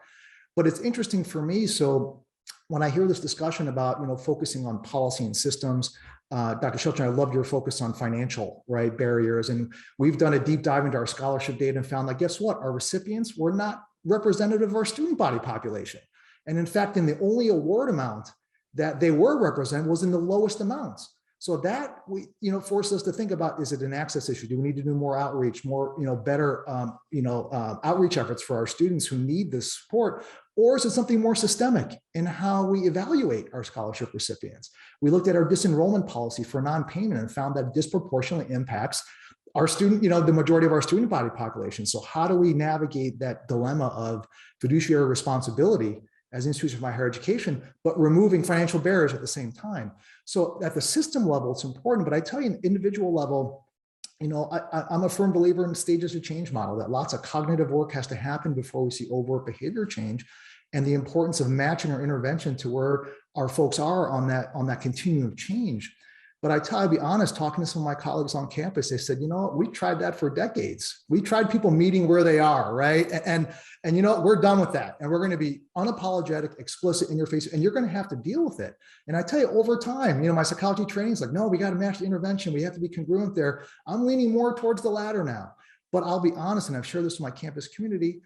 But it's interesting for me, so when I hear this discussion about, focusing on policy and systems, Dr. Shelton, I love your focus on financial, right, barriers. And we've done a deep dive into our scholarship data and found that, guess what? Our recipients were not representative of our student body population. And in fact, in the only award amount that they were represented was in the lowest amounts. So that forces us to think about, is it an access issue? Do we need to do more outreach, more, better, outreach efforts for our students who need this support? Or is it something more systemic in how we evaluate our scholarship recipients? We looked at our disenrollment policy for non-payment and found that disproportionately impacts our student, the majority of our student body population. So how do we navigate that dilemma of fiduciary responsibility as institutions of higher education, but removing financial barriers at the same time? So at the system level, it's important, but I tell you, an individual level, I'm a firm believer in the stages of change model, that lots of cognitive work has to happen before we see overt behavior change, and the importance of matching our intervention to where our folks are on that continuum of change. But I'll be honest, talking to some of my colleagues on campus, they said, we tried that for decades. We tried people meeting where they are, right? And we're done with that. And we're going to be unapologetic, explicit in your face, and you're going to have to deal with it. And I tell you, over time, my psychology training is like, no, we got to match the intervention. We have to be congruent there. I'm leaning more towards the latter now. But I'll be honest, and I've shared this with my campus community,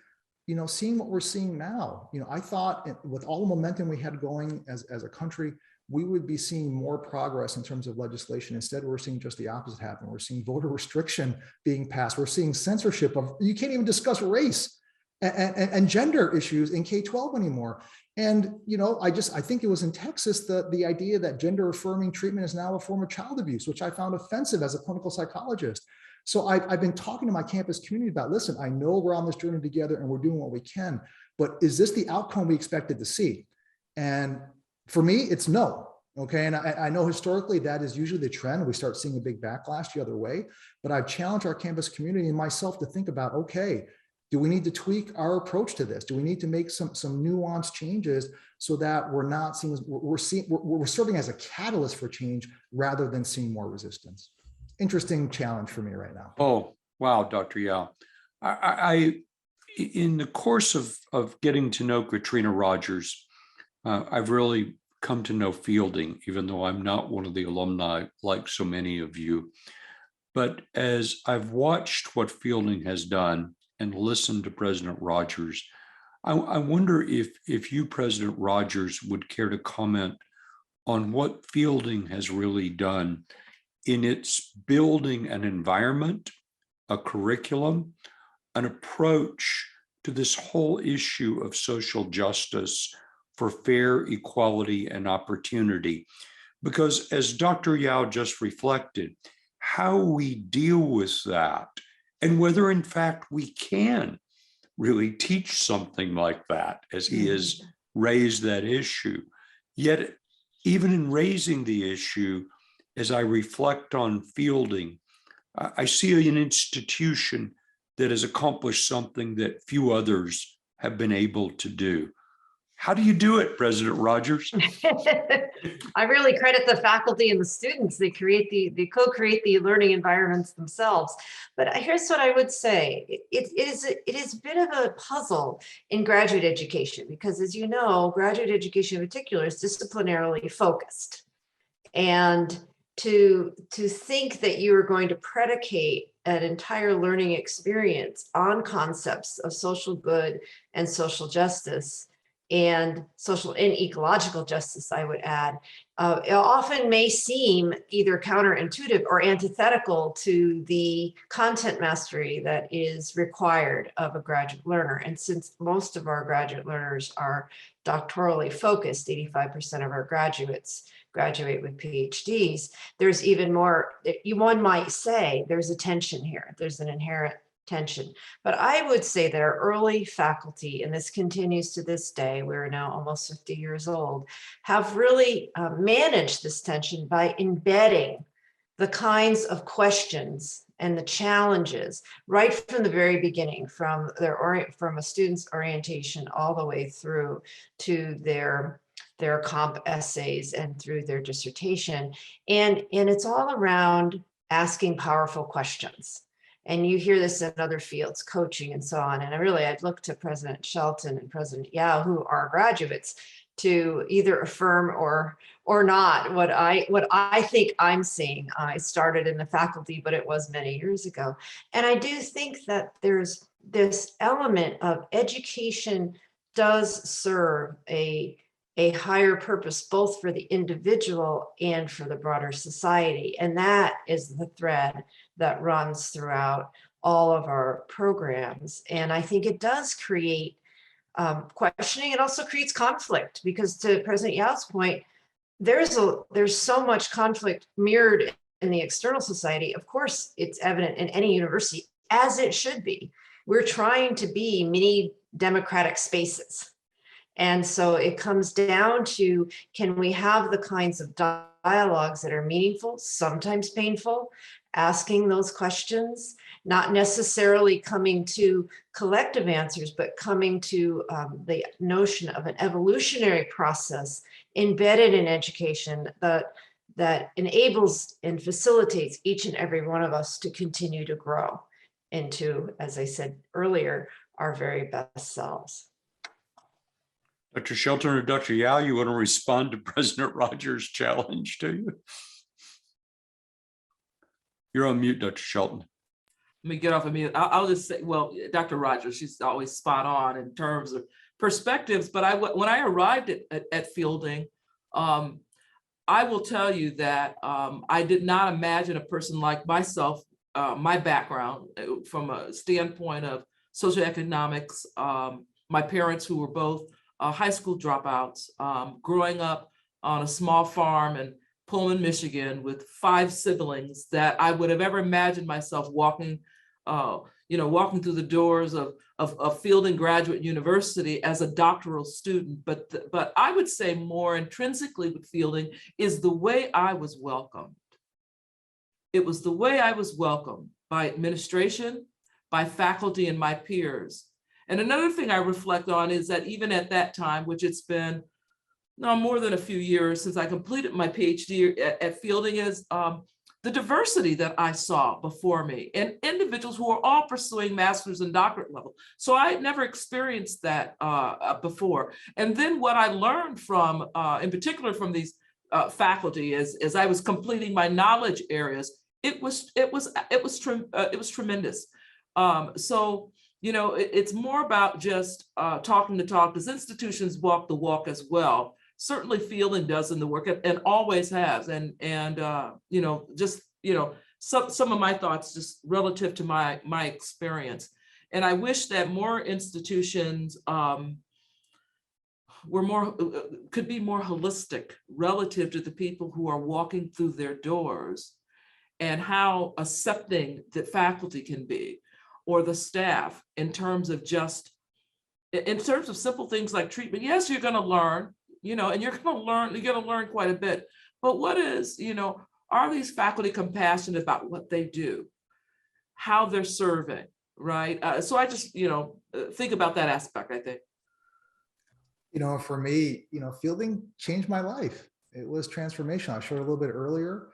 seeing what we're seeing now, I thought with all the momentum we had going as a country, we would be seeing more progress in terms of legislation. Instead, we're seeing just the opposite happen. We're seeing voter restriction being passed. We're seeing censorship of, you can't even discuss race and gender issues in K-12 anymore. And, I think it was in Texas, the idea that gender affirming treatment is now a form of child abuse, which I found offensive as a clinical psychologist. So I've been talking to my campus community about, listen, I know we're on this journey together and we're doing what we can, but is this the outcome we expected to see? And for me, it's no. Okay. And I know historically that is usually the trend. We start seeing a big backlash the other way, but I've challenged our campus community and myself to think about, okay, do we need to tweak our approach to this? Do we need to make some nuanced changes so that we're not seeing, we're serving as a catalyst for change rather than seeing more resistance? Interesting challenge for me right now. Oh, wow, Dr. Yao. I in the course of getting to know Katrina Rogers, I've really come to know Fielding, even though I'm not one of the alumni like so many of you. But as I've watched what Fielding has done and listened to President Rogers, I wonder if you, President Rogers, would care to comment on what Fielding has really done in its building an environment, a curriculum, an approach to this whole issue of social justice for fair equality and opportunity. Because as Dr. Yao just reflected, how we deal with that and whether in fact we can really teach something like that, as he has raised that issue. Yet even in raising the issue, as I reflect on Fielding, I see an institution that has accomplished something that few others have been able to do. How do you do it, President Rogers? I really credit the faculty and the students. They co-create the learning environments themselves. But here's what I would say. It is a bit of a puzzle in graduate education, because as you know, graduate education in particular is disciplinarily focused. And to think that you are going to predicate an entire learning experience on concepts of social good and social justice and social and ecological justice, I would add, it often may seem either counterintuitive or antithetical to the content mastery that is required of a graduate learner. And since most of our graduate learners are doctorally focused, 85% of our graduates, graduate with PhDs, there's even more, one might say there's a tension here. There's an inherent tension. But I would say that our early faculty, and this continues to this day, we're now almost 50 years old, have really managed this tension by embedding the kinds of questions and the challenges right from the very beginning, from a student's orientation all the way through to their comp essays and through their dissertation. And it's all around asking powerful questions. And you hear this in other fields, coaching and so on. And I'd look to President Shelton and President Yao, who are graduates, to either affirm or not what I think I'm seeing. I started in the faculty, but it was many years ago. And I do think that there's this element of education does serve a higher purpose, both for the individual and for the broader society. And that is the thread that runs throughout all of our programs. And I think it does create questioning. It also creates conflict, because to President Yao's point, there's so much conflict mirrored in the external society. Of course, it's evident in any university, as it should be. We're trying to be mini democratic spaces. And so it comes down to, can we have the kinds of dialogues that are meaningful, sometimes painful, asking those questions, not necessarily coming to collective answers, but coming to the notion of an evolutionary process embedded in education that enables and facilitates each and every one of us to continue to grow into, as I said earlier, our very best selves. Dr. Shelton or Dr. Yao, you want to respond to President Rogers' challenge to you? You're on mute, Dr. Shelton. Let me get off of mute. I'll just say, well, Dr. Rogers, she's always spot on in terms of perspectives. But when I arrived at Fielding, I will tell you that I did not imagine a person like myself, my background from a standpoint of socioeconomics, my parents who were both high school dropouts, growing up on a small farm in Pullman, Michigan, with 5 siblings, that I would have ever imagined myself walking through the doors of Fielding Graduate University as a doctoral student. But I would say more intrinsically with Fielding is the way I was welcomed. It was the way I was welcomed by administration, by faculty, and my peers. And another thing I reflect on is that even at that time, which it's been more than a few years since I completed my PhD at Fielding, is the diversity that I saw before me, and individuals who are all pursuing master's and doctorate level. So I had never experienced that before. And then what I learned from, in particular from these faculty, as I was completing my knowledge areas, it was tremendous. So, it's more about just talking the talk, because institutions walk the walk as well. Certainly Fielding does in the work, and always has. Some of my thoughts just relative to my experience. And I wish that more institutions could be more holistic relative to the people who are walking through their doors, and how accepting the faculty can be, or the staff, in terms of simple things like treatment. Yes, you're going to learn, and you're going to learn quite a bit. But what is, are these faculty compassionate about what they do, how they're serving, right? So I just, think about that aspect, I think. For me, Fielding changed my life. It was transformational. I showed a little bit earlier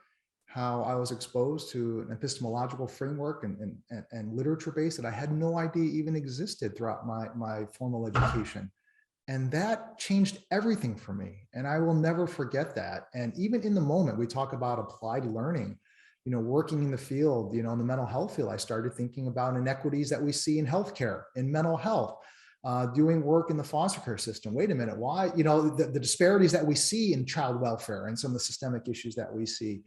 how I was exposed to an epistemological framework and literature base that I had no idea even existed throughout my formal education. And that changed everything for me. And I will never forget that. And even in the moment, we talk about applied learning, working in the field, in the mental health field, I started thinking about inequities that we see in healthcare, in mental health, doing work in the foster care system. Wait a minute, why, the disparities that we see in child welfare and some of the systemic issues that we see.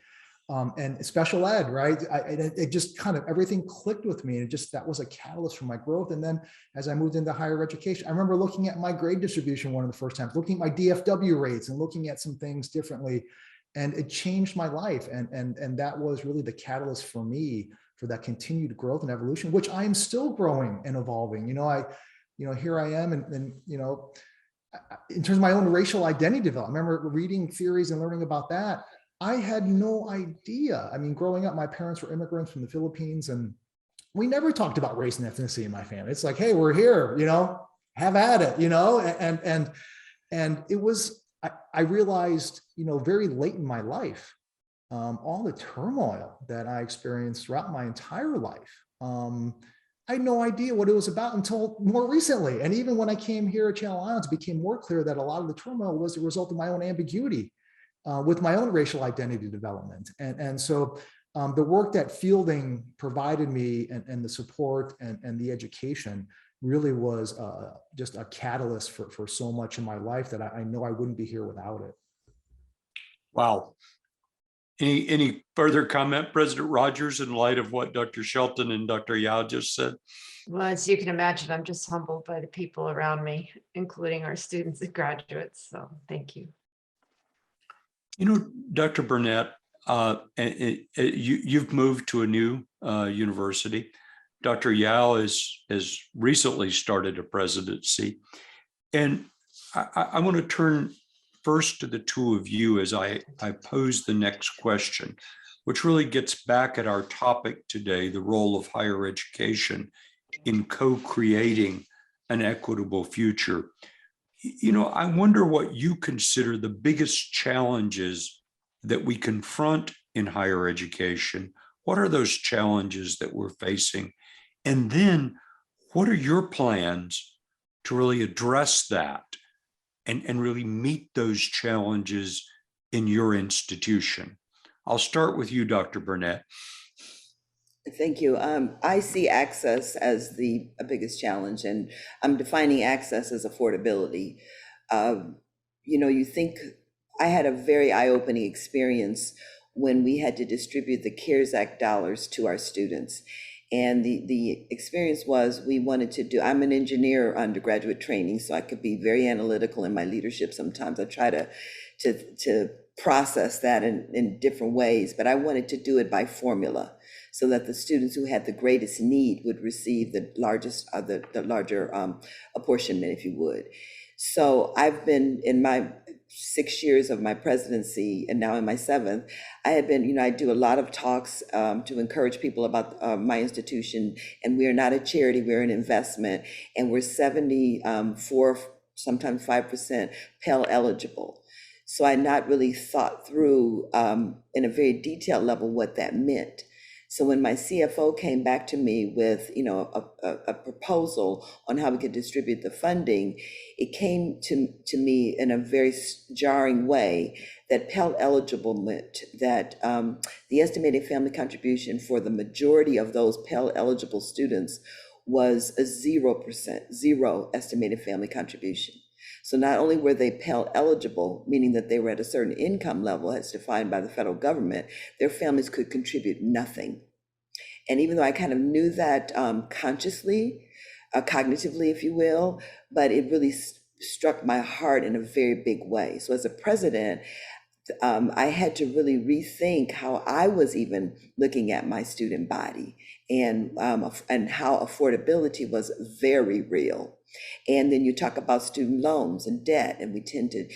And special ed, right? It just kind of, everything clicked with me, and that was a catalyst for my growth. And then as I moved into higher education, I remember looking at my grade distribution one of the first times, looking at my DFW rates and looking at some things differently. And it changed my life. And that was really the catalyst for me for that continued growth and evolution, which I am still growing and evolving. Here I am, and in terms of my own racial identity development, I remember reading theories and learning about that. I had no idea. I mean, growing up, my parents were immigrants from the Philippines, and we never talked about race and ethnicity in my family. It's like, hey, we're here, have at it, and it was, I realized, very late in my life, all the turmoil that I experienced throughout my entire life. I had no idea what it was about until more recently. And even when I came here at Channel Islands, it became more clear that a lot of the turmoil was the result of my own ambiguity with my own racial identity development. And so the work that Fielding provided me and the support and the education really was just a catalyst for so much in my life that I know I wouldn't be here without it. Wow. Any further comment, President Rogers, in light of what Dr. Shelton and Dr. Yao just said? Well, as you can imagine, I'm just humbled by the people around me, including our students and graduates. So thank you. Dr. Burnett, you've moved to a new university. Dr. Yao has recently started a presidency. And I want to turn first to the two of you as I pose the next question, which really gets back at our topic today, the role of higher education in co-creating an equitable future. I wonder what you consider the biggest challenges that we confront in higher education. What are those challenges that we're facing? And then what are your plans to really address that and really meet those challenges in your institution? I'll start with you, Dr. Burnett. Thank you. I see access as the biggest challenge, and I'm defining access as affordability. You think I had a very eye-opening experience when we had to distribute the CARES Act dollars to our students. And the experience was I'm an engineer undergraduate training, so I could be very analytical in my leadership. Sometimes I try to process that in different ways, but I wanted to do it by formula so that the students who had the greatest need would receive the larger apportionment, if you would. So I've been in my 6 years of my presidency, and now in my 7th, I have been, I do a lot of talks to encourage people about my institution. And we are not a charity, we're an investment. And we're 74, sometimes 5% Pell eligible. So I not really thought through in a very detailed level what that meant. So when my CFO came back to me with, a proposal on how we could distribute the funding, it came to me in a very jarring way that Pell eligible meant that the estimated family contribution for the majority of those Pell eligible students was a 0%, zero estimated family contribution. So not only were they Pell eligible, meaning that they were at a certain income level as defined by the federal government, their families could contribute nothing. And even though I kind of knew that consciously, cognitively, if you will, but it really struck my heart in a very big way. So as a president, I had to really rethink how I was even looking at my student body and how affordability was very real. And then you talk about student loans and debt, and we tend to,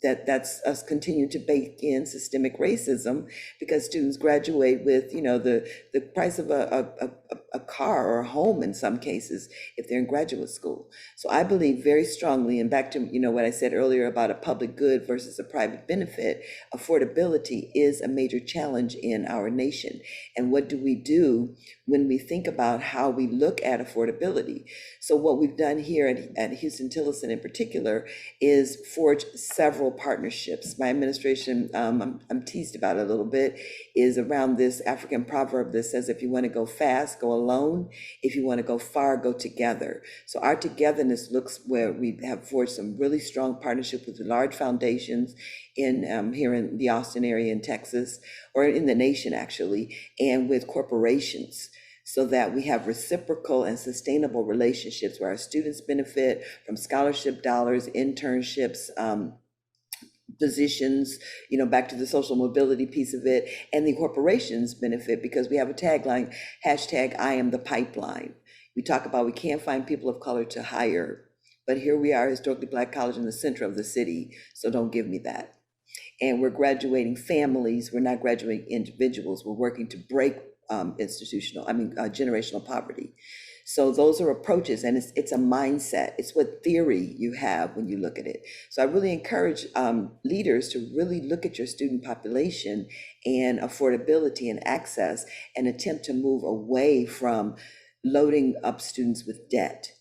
that's us continuing to bake in systemic racism because students graduate with, the price of a car or a home in some cases if they're in graduate school. So I believe very strongly, and back to, what I said earlier about a public good versus a private benefit, affordability is a major challenge in our nation. And what do we do when we think about how we look at affordability? So what we've done here at Houston-Tillotson in particular is forge several partnerships. My administration, I'm teased about it a little bit, is around this African proverb that says, if you want to go fast, go alone. If you want to go far, go together. So our togetherness looks where we have forged some really strong partnerships with large foundations in here in the Austin area in Texas, or in the nation actually, and with corporations, so that we have reciprocal and sustainable relationships where our students benefit from scholarship dollars, internships, positions, back to the social mobility piece of it, and the corporations benefit because we have a tagline, hashtag I am the pipeline. We talk about we can't find people of color to hire, but here we are, historically Black college in the center of the city, so don't give me that. And we're graduating families, we're not graduating individuals, we're working to break generational poverty. So those are approaches, and it's a mindset. It's what theory you have when you look at it. So I really encourage leaders to really look at your student population and affordability and access and attempt to move away from loading up students with debt.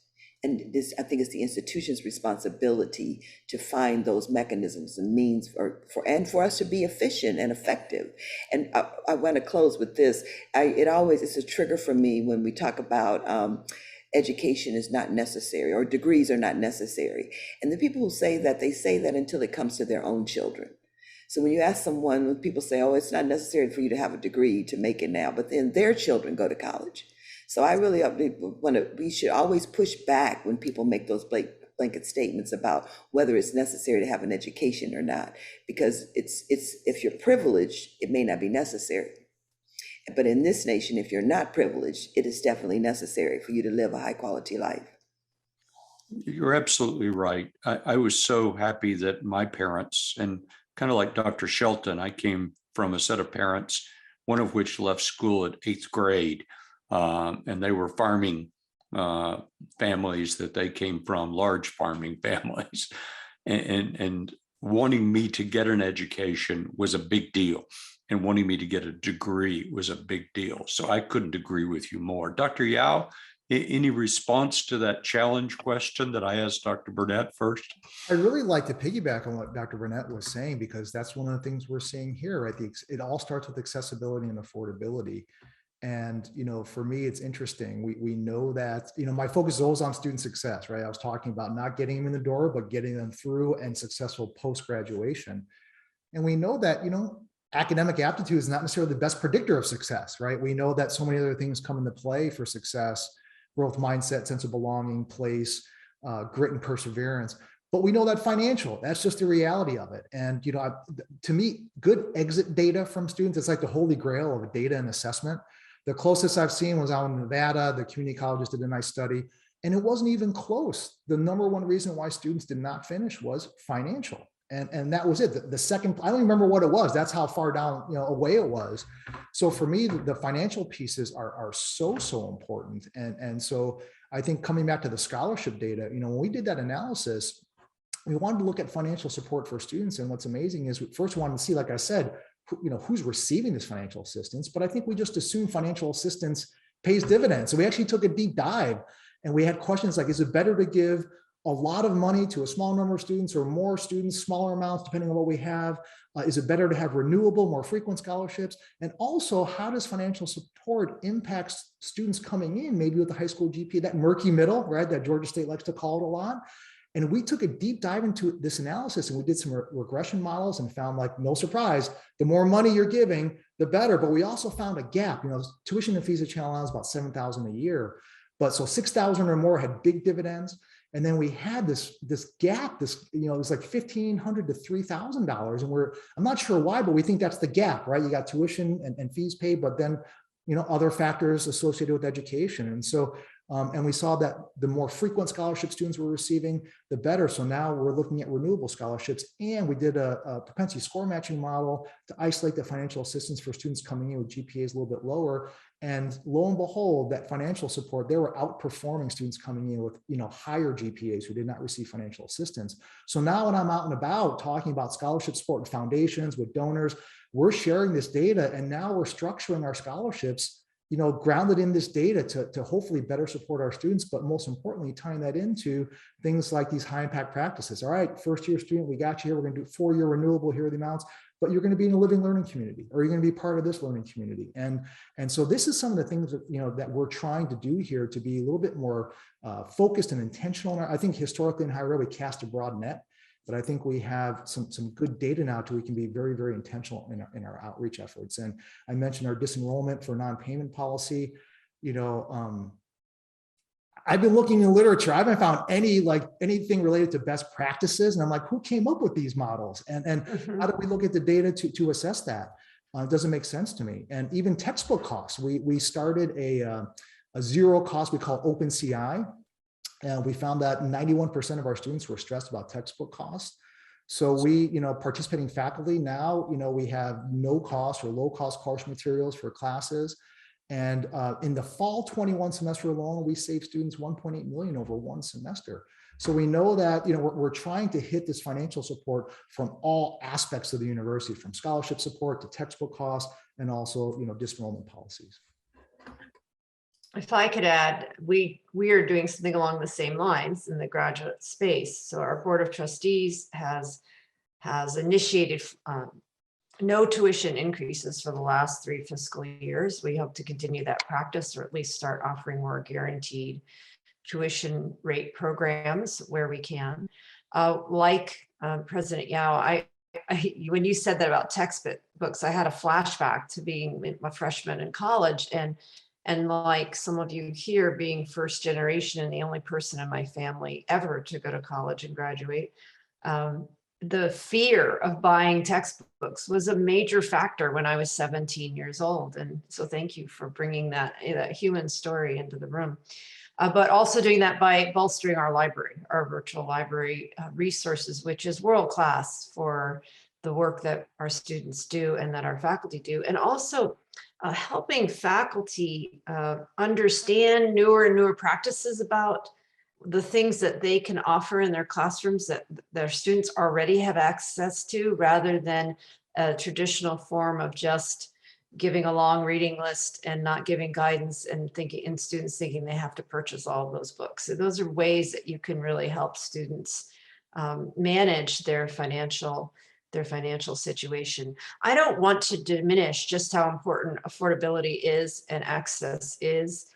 And this, I think, is the institution's responsibility to find those mechanisms and means for us to be efficient and effective. And I want to close with this. It's a trigger for me when we talk about education is not necessary or degrees are not necessary. And the people who say that, they say that until it comes to their own children. So when you ask someone, when people say, oh, it's not necessary for you to have a degree to make it now, but then their children go to college. So I really we should always push back when people make those blanket statements about whether it's necessary to have an education or not, because it's if you're privileged, it may not be necessary. But in this nation, if you're not privileged, it is definitely necessary for you to live a high quality life. You're absolutely right. I was so happy that my parents, and kind of like Dr. Shelton, I came from a set of parents, one of which left school at 8th grade. And they were farming families that they came from, large farming families, and wanting me to get an education was a big deal, and wanting me to get a degree was a big deal. So I couldn't agree with you more. Dr. Yao, any response to that challenge question that I asked Dr. Burnett first? I'd really like to piggyback on what Dr. Burnett was saying, because that's one of the things we're seeing here, right? It all starts with accessibility and affordability. And, for me, it's interesting. We know that, my focus is always on student success, right? I was talking about not getting them in the door, but getting them through and successful post-graduation. And we know that, academic aptitude is not necessarily the best predictor of success, right? We know that so many other things come into play for success: growth mindset, sense of belonging, place, grit and perseverance. But we know that that's just the reality of it. And, to me, good exit data from students, it's like the holy grail of a data and assessment. The closest I've seen was out in Nevada. The community colleges did a nice study, and it wasn't even close. The number one reason why students did not finish was financial. And that was it. The second, I don't remember what it was. That's how far down, away it was. So for me, the financial pieces are so important. And so I think coming back to the scholarship data, when we did that analysis, we wanted to look at financial support for students. And what's amazing is we first wanted to see, like I said, who's receiving this financial assistance. But I think we just assumed financial assistance pays dividends. So we actually took a deep dive, and we had questions like, is it better to give a lot of money to a small number of students, or more students, smaller amounts, depending on what we have? Is it better to have renewable, more frequent scholarships? And also, how does financial support impact students coming in, maybe with the high school GPA, that murky middle, right, that Georgia State likes to call it a lot? And we took a deep dive into this analysis, and we did some regression models and found, like, no surprise, the more money you're giving, the better. But we also found a gap. Tuition and fees at Channel Island is about $7,000 a year, but so 6,000 or more had big dividends. And then we had this gap, it was like $1,500 to $3,000. And I'm not sure why, but we think that's the gap, right? You got tuition and fees paid, but then, other factors associated with education. And so, and we saw that the more frequent scholarship students were receiving, the better. So now we're looking at renewable scholarships, and we did a propensity score matching model to isolate the financial assistance for students coming in with GPAs a little bit lower. And lo and behold, that financial support, they were outperforming students coming in with, higher GPAs who did not receive financial assistance. So now when I'm out and about talking about scholarship support and foundations with donors, we're sharing this data, and now we're structuring our scholarships, grounded in this data to hopefully better support our students, but most importantly, tying that into things like these high impact practices. All right, first year student, we got you here. We're going to do 4-year renewable. Here are the amounts, but you're going to be in a living learning community, or you're going to be part of this learning community. And so this is some of the things that, that we're trying to do here to be a little bit more focused and intentional. I think historically in higher ed, we cast a broad net, but I think we have some good data now we can be very, very intentional in our outreach efforts. And I mentioned our disenrollment for non-payment policy. I've been looking in literature. I haven't found anything related to best practices. And I'm like, who came up with these models? And how do we look at the data to assess that? It doesn't make sense to me. And even textbook costs. We started a zero cost we call OpenCI. And we found that 91% of our students were stressed about textbook costs. So we, participating faculty now, we have no cost or low cost course materials for classes. And in the fall 21 semester alone, we saved students 1.8 million over one semester. So we know that, we're trying to hit this financial support from all aspects of the university, from scholarship support to textbook costs, and also, disenrollment policies. If I could add, we are doing something along the same lines in the graduate space. So our board of trustees has initiated no tuition increases for the last 3 fiscal years. We hope to continue that practice, or at least start offering more guaranteed tuition rate programs where we can. President Yao, when you said that about textbooks, I had a flashback to being a freshman in college, and like some of you here, being first generation and the only person in my family ever to go to college and graduate, the fear of buying textbooks was a major factor when I was 17 years old. And so thank you for bringing that human story into the room. But also doing that by bolstering our library, our virtual library resources, which is world-class for the work that our students do and that our faculty do. And also helping faculty understand newer and newer practices about the things that they can offer in their classrooms that their students already have access to, rather than a traditional form of just giving a long reading list and not giving guidance and students thinking they have to purchase all of those books. So those are ways that you can really help students manage their financial situation. I don't want to diminish just how important affordability is and access is.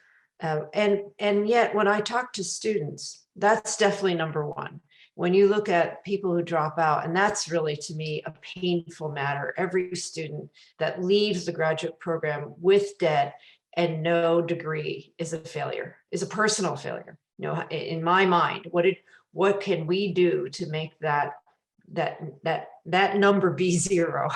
And yet when I talk to students, that's definitely number one. When you look at people who drop out, and that's really, to me, a painful matter. Every student that leaves the graduate program with debt and no degree is a failure, is a personal failure. In my mind, what can we do to make that number be zero?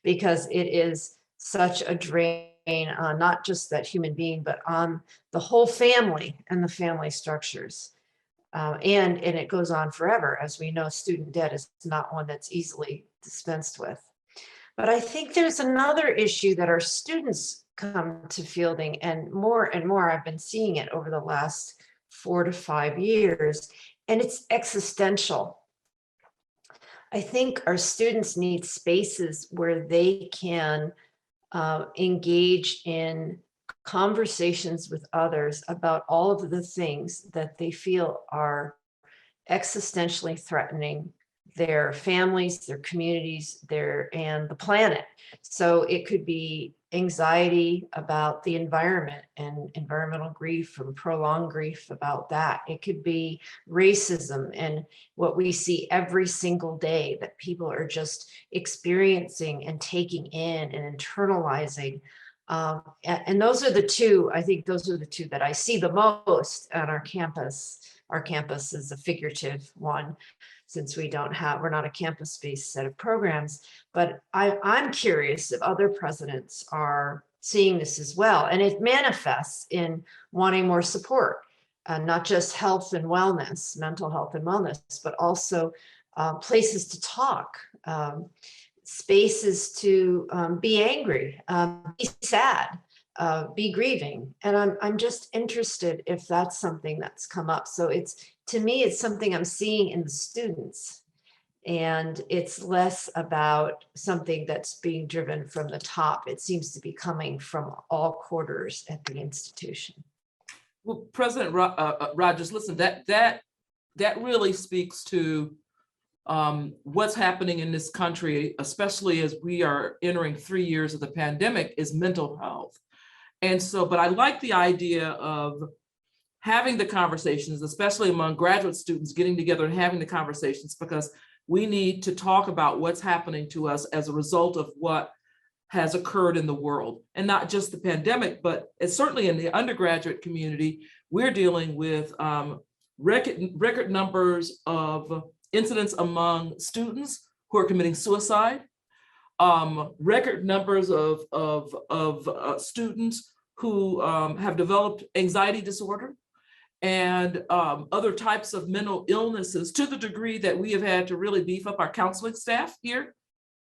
Because it is such a drain on not just that human being, but on the whole family and the family structures. And it goes on forever. As we know, student debt is not one that's easily dispensed with. But I think there's another issue that our students come to fielding, and more I've been seeing it over the last 4 to 5 years, and it's existential. I think our students need spaces where they can engage in conversations with others about all of the things that they feel are existentially threatening their families, their communities, and the planet. So it could be anxiety about the environment and environmental grief and prolonged grief about that. It could be racism and what we see every single day that people are just experiencing and taking in and internalizing. And those are the two, I think those are the two that I see the most on our campus. Our campus is a figurative one, since we're not a campus-based set of programs, but I'm curious if other presidents are seeing this as well. And it manifests in wanting more support, not just health and wellness, mental health and wellness, but also places to talk, spaces to be angry, be sad, be grieving. And I'm just interested if that's something that's come up. So to me, it's something I'm seeing in the students, and it's less about something that's being driven from the top. It seems to be coming from all quarters at the institution. Well, President Rogers, listen, that really speaks to what's happening in this country, especially as we are entering 3 years of the pandemic, is mental health. And so, but I like the idea of having the conversations, especially among graduate students, getting together and having the conversations, because we need to talk about what's happening to us as a result of what has occurred in the world, and not just the pandemic, but it's certainly in the undergraduate community. We're dealing with record numbers of incidents among students who are committing suicide, record numbers of students who have developed anxiety disorder and other types of mental illnesses, to the degree that we have had to really beef up our counseling staff here,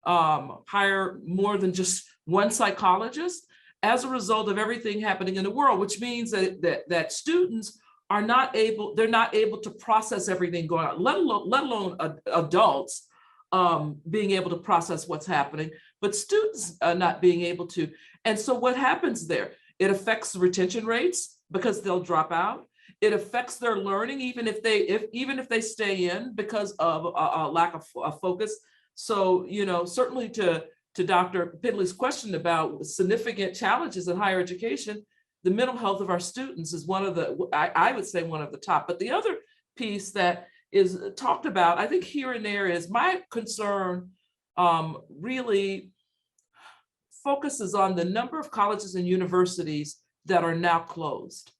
hire more than just one psychologist as a result of everything happening in the world, which means that students are not able, they're not able to process everything going on, let alone adults being able to process what's happening, but students not being able to. And so what happens there? It affects the retention rates because they'll drop out. It affects their learning, even if they stay in, because of a lack of focus. So, you know, certainly to Dr. Pendley's question about significant challenges in higher education, the mental health of our students is one of the, I would say, one of the top. But the other piece that is talked about, I think here and there, is my concern really focuses on the number of colleges and universities that are now closed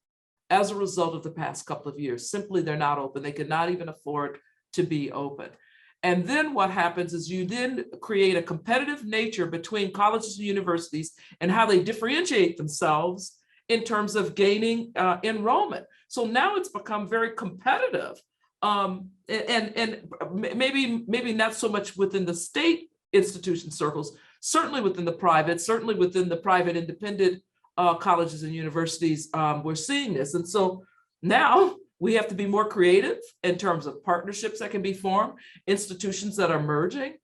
as a result of the past couple of years. Simply, they're not open. They could not even afford to be open. And then what happens is you then create a competitive nature between colleges and universities and how they differentiate themselves in terms of gaining enrollment. So now it's become very competitive, and maybe not so much within the state institution circles, certainly within the private independent colleges and universities, we're seeing this. And so now we have to be more creative in terms of partnerships that can be formed, institutions that are merging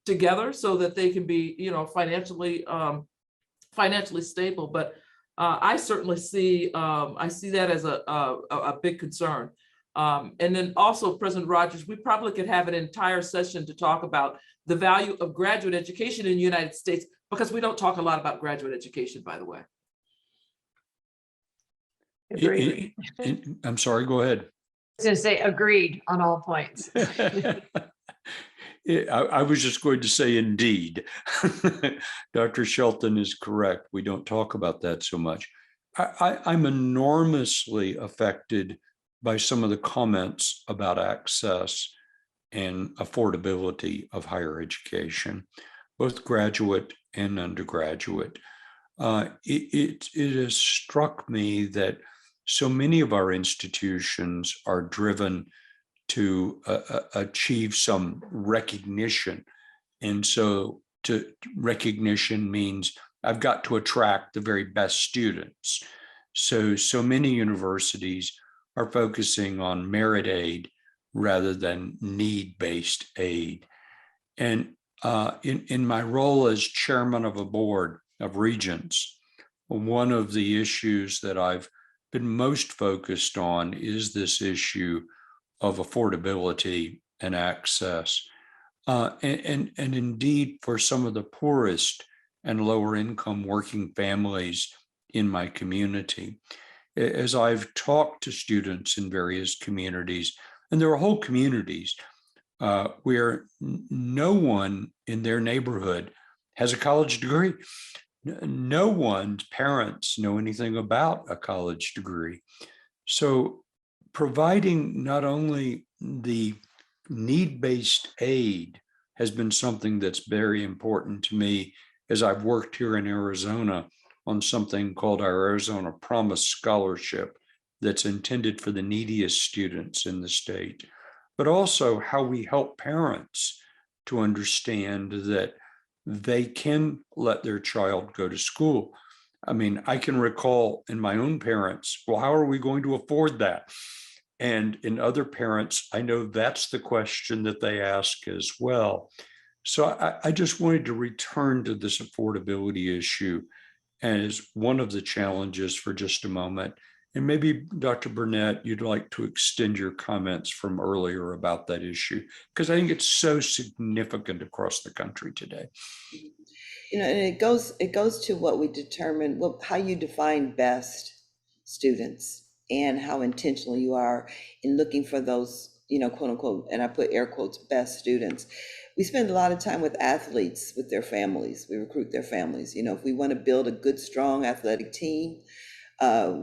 together so that they can be, you know, financially stable. But I certainly see that as a big concern. And then also, President Rogers, we probably could have an entire session to talk about the value of graduate education in the United States, because we don't talk a lot about graduate education, by the way. Agreed. I'm sorry, go ahead. I was going to say agreed on all points. I was just going to say, indeed. Dr. Shelton is correct. We don't talk about that so much. I'm enormously affected by some of the comments about access and affordability of higher education, both graduate and undergraduate. It has struck me that so many of our institutions are driven to achieve some recognition. And so recognition means I've got to attract the very best students. So many universities are focusing on merit aid rather than need-based aid. And in my role as chairman of a board of regents, one of the issues that I've been most focused on is this issue of affordability and access. And indeed, for some of the poorest and lower income working families in my community, as I've talked to students in various communities, and there are whole communities where no one in their neighborhood has a college degree. No one's parents know anything about a college degree. So providing not only the need-based aid has been something that's very important to me as I've worked here in Arizona on something called our Arizona Promise Scholarship that's intended for the neediest students in the state, but also how we help parents to understand that they can let their child go to school. I mean, I can recall in my own parents, well, how are we going to afford that? And in other parents, I know that's the question that they ask as well. So I just wanted to return to this affordability issue as one of the challenges for just a moment. And maybe Dr. Burnett, you'd like to extend your comments from earlier about that issue, because I think it's so significant across the country today. You know, and it goes to what we determine, how you define best students and how intentional you are in looking for those, you know, quote unquote, and I put air quotes, best students. We spend a lot of time with athletes, with their families. We recruit their families. You know, if we want to build a good, strong athletic team,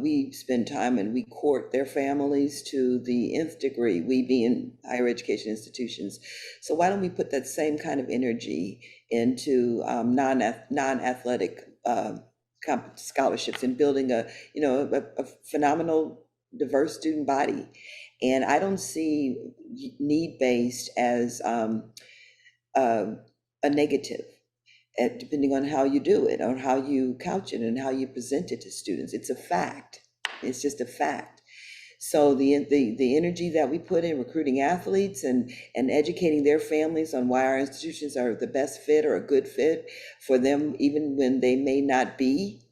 we spend time and we court their families to the nth degree, we being higher education institutions. So why don't we put that same kind of energy into non-athletic scholarships and building a phenomenal diverse student body. And I don't see need-based as a negative, depending on how you do it, on how you couch it, and how you present it to students. It's a fact. It's just a fact. So the energy that we put in recruiting athletes and educating their families on why our institutions are the best fit or a good fit for them, even when they may not be,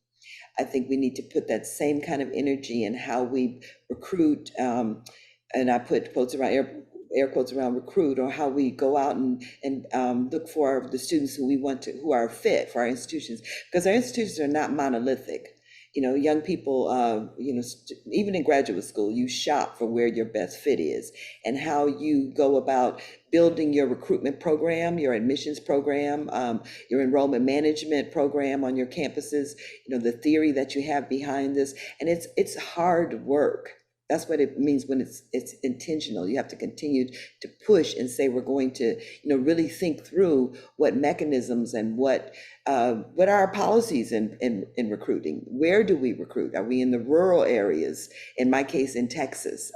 I think we need to put that same kind of energy in how we recruit, and I put quotes around air quotes around recruit, or how we go out and look for the students who are fit for our institutions, because our institutions are not monolithic. You know, young people, even in graduate school, you shop for where your best fit is, and how you go about building your recruitment program, your admissions program, your enrollment management program on your campuses, the theory that you have behind this. And it's hard work. That's what it means when it's intentional. You have to continue to push and say, we're going to, really think through what mechanisms and what are our policies in recruiting. Where do we recruit? Are we in the rural areas? In my case, in Texas,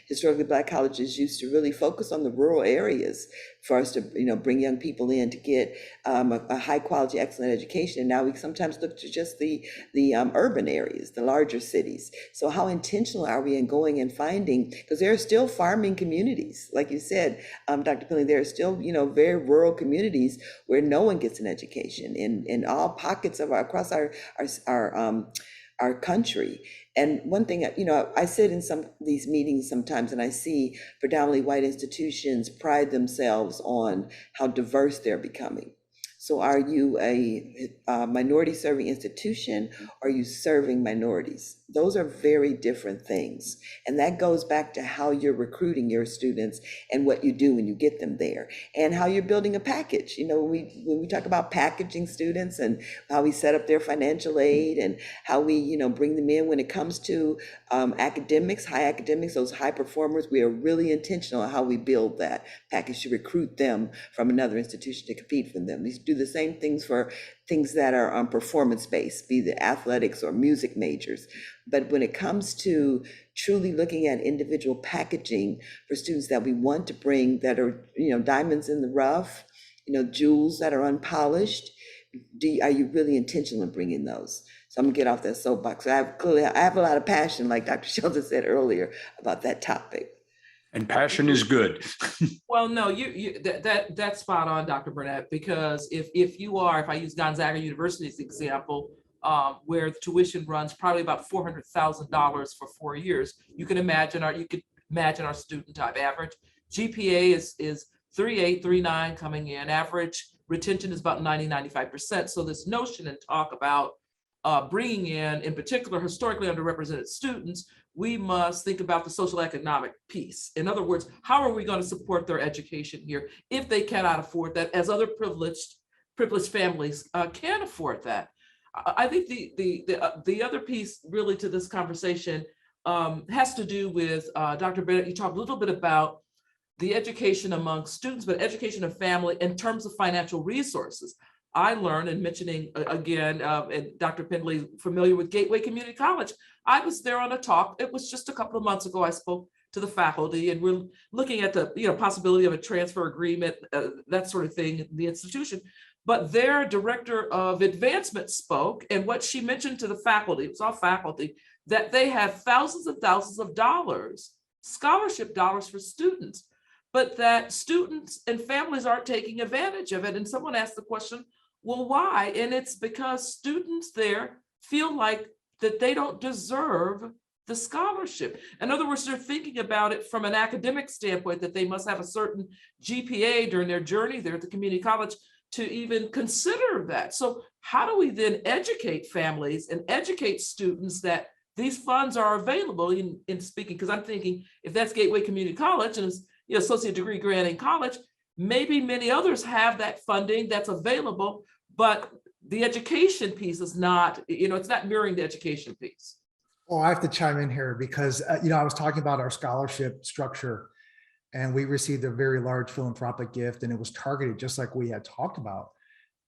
historically Black colleges used to really focus on the rural areas for us to, bring young people in to get a high quality, excellent education. And now we sometimes look to just the urban areas, the larger cities. So how intentional are we in going and finding, because there are still farming communities, like you said, Dr. Pendley, there are still, very rural communities where no one gets an education in all pockets of across our country. And one thing, I sit in some of these meetings sometimes, and I see predominantly white institutions pride themselves on how diverse they're becoming. So are you a minority serving institution, or are you serving minorities? Those are very different things. And that goes back to how you're recruiting your students and what you do when you get them there, and how you're building a package. When we talk about packaging students and how we set up their financial aid and how we, bring them in when it comes to academics, high academics, those high performers, we are really intentional on how we build that package to recruit them from another institution to compete for them. These do the same things for things that are performance-based, be the athletics or music majors. But when it comes to truly looking at individual packaging for students that we want to bring that are, diamonds in the rough, jewels that are unpolished, are you really intentional in bringing those? So I'm gonna get off that soapbox. I have a lot of passion, like Dr. Sheldon said earlier, about that topic. And passion is good. Well, no, that's spot on, Dr. Burnett, because if I use Gonzaga University's example, where the tuition runs probably about $400,000 for 4 years, you can imagine our student type. Average GPA is 3.8, 3.9 coming in. Average retention is about 90-95%. So this notion and talk about bringing in particular, historically underrepresented students, we must think about the social economic piece. In other words, how are we going to support their education here if they cannot afford that, as other privileged families can afford that? I think the other piece really to this conversation has to do with, Dr. Bennett, you talked a little bit about the education among students, but education of family in terms of financial resources. I learned, and mentioning again, and Dr. Pendley, familiar with Gateway Community College, I was there on a talk. It was just a couple of months ago. I spoke to the faculty, and we're looking at the possibility of a transfer agreement, that sort of thing in the institution. But their director of advancement spoke, and what she mentioned to the faculty, it was all faculty, that they have thousands and thousands of dollars, scholarship dollars for students, but that students and families aren't taking advantage of it. And someone asked the question, well, why? And it's because students there feel like that they don't deserve the scholarship. In other words, they're thinking about it from an academic standpoint, that they must have a certain GPA during their journey there at the community college to even consider that. So how do we then educate families and educate students that these funds are available in speaking? Because I'm thinking, if that's Gateway Community College and it's associate degree granting college, Maybe many others have that funding that's available, but the education piece is not, it's not mirroring the education piece. Oh, I have to chime in here because, I was talking about our scholarship structure, and we received a very large philanthropic gift, and it was targeted just like we had talked about.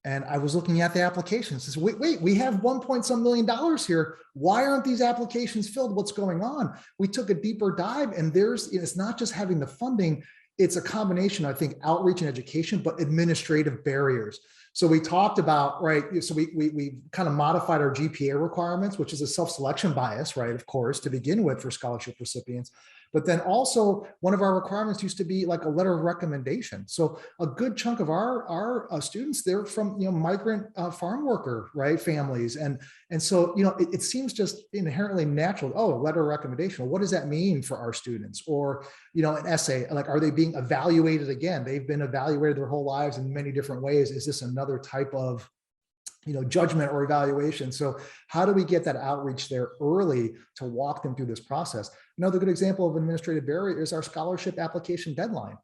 And I was looking at the applications. Says, wait, we have $1 million here. Why aren't these applications filled? What's going on? We took a deeper dive, and it's not just having the funding. It's a combination, I think, outreach and education, but administrative barriers. So we talked about, right, so we kind of modified our GPA requirements, which is a self-selection bias, right, of course, to begin with for scholarship recipients. But then also one of our requirements used to be like a letter of recommendation. So a good chunk of our students, they're from, migrant farm worker, right, families. And so, it seems just inherently natural. Oh, a letter of recommendation. Well, what does that mean for our students? Or, an essay, like, are they being evaluated again? They've been evaluated their whole lives in many different ways. Is this another type of judgment or evaluation? So how do we get that outreach there early to walk them through this process? Another good example of administrative barrier is our scholarship application deadline.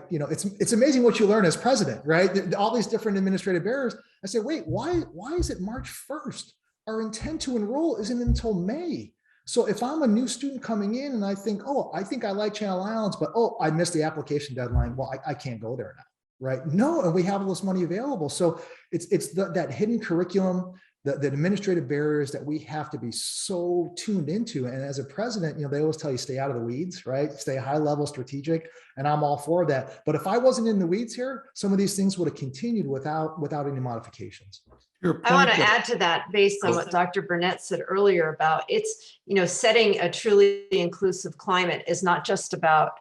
It's amazing what you learn as president, right? All these different administrative barriers. I say, wait, why is it March 1st? Our intent to enroll isn't until May. So if I'm a new student coming in and I think, I think I like Channel Islands, but I missed the application deadline. Well, I can't go there now. Right? No, and we have all this money available. So it's that hidden curriculum, the administrative barriers that we have to be so tuned into. And as a president, they always tell you stay out of the weeds, right? Stay high level strategic. And I'm all for that. But if I wasn't in the weeds here, some of these things would have continued without any modifications. I want to add to that based on what Dr. Burnett said earlier about it's, setting a truly inclusive climate is not just about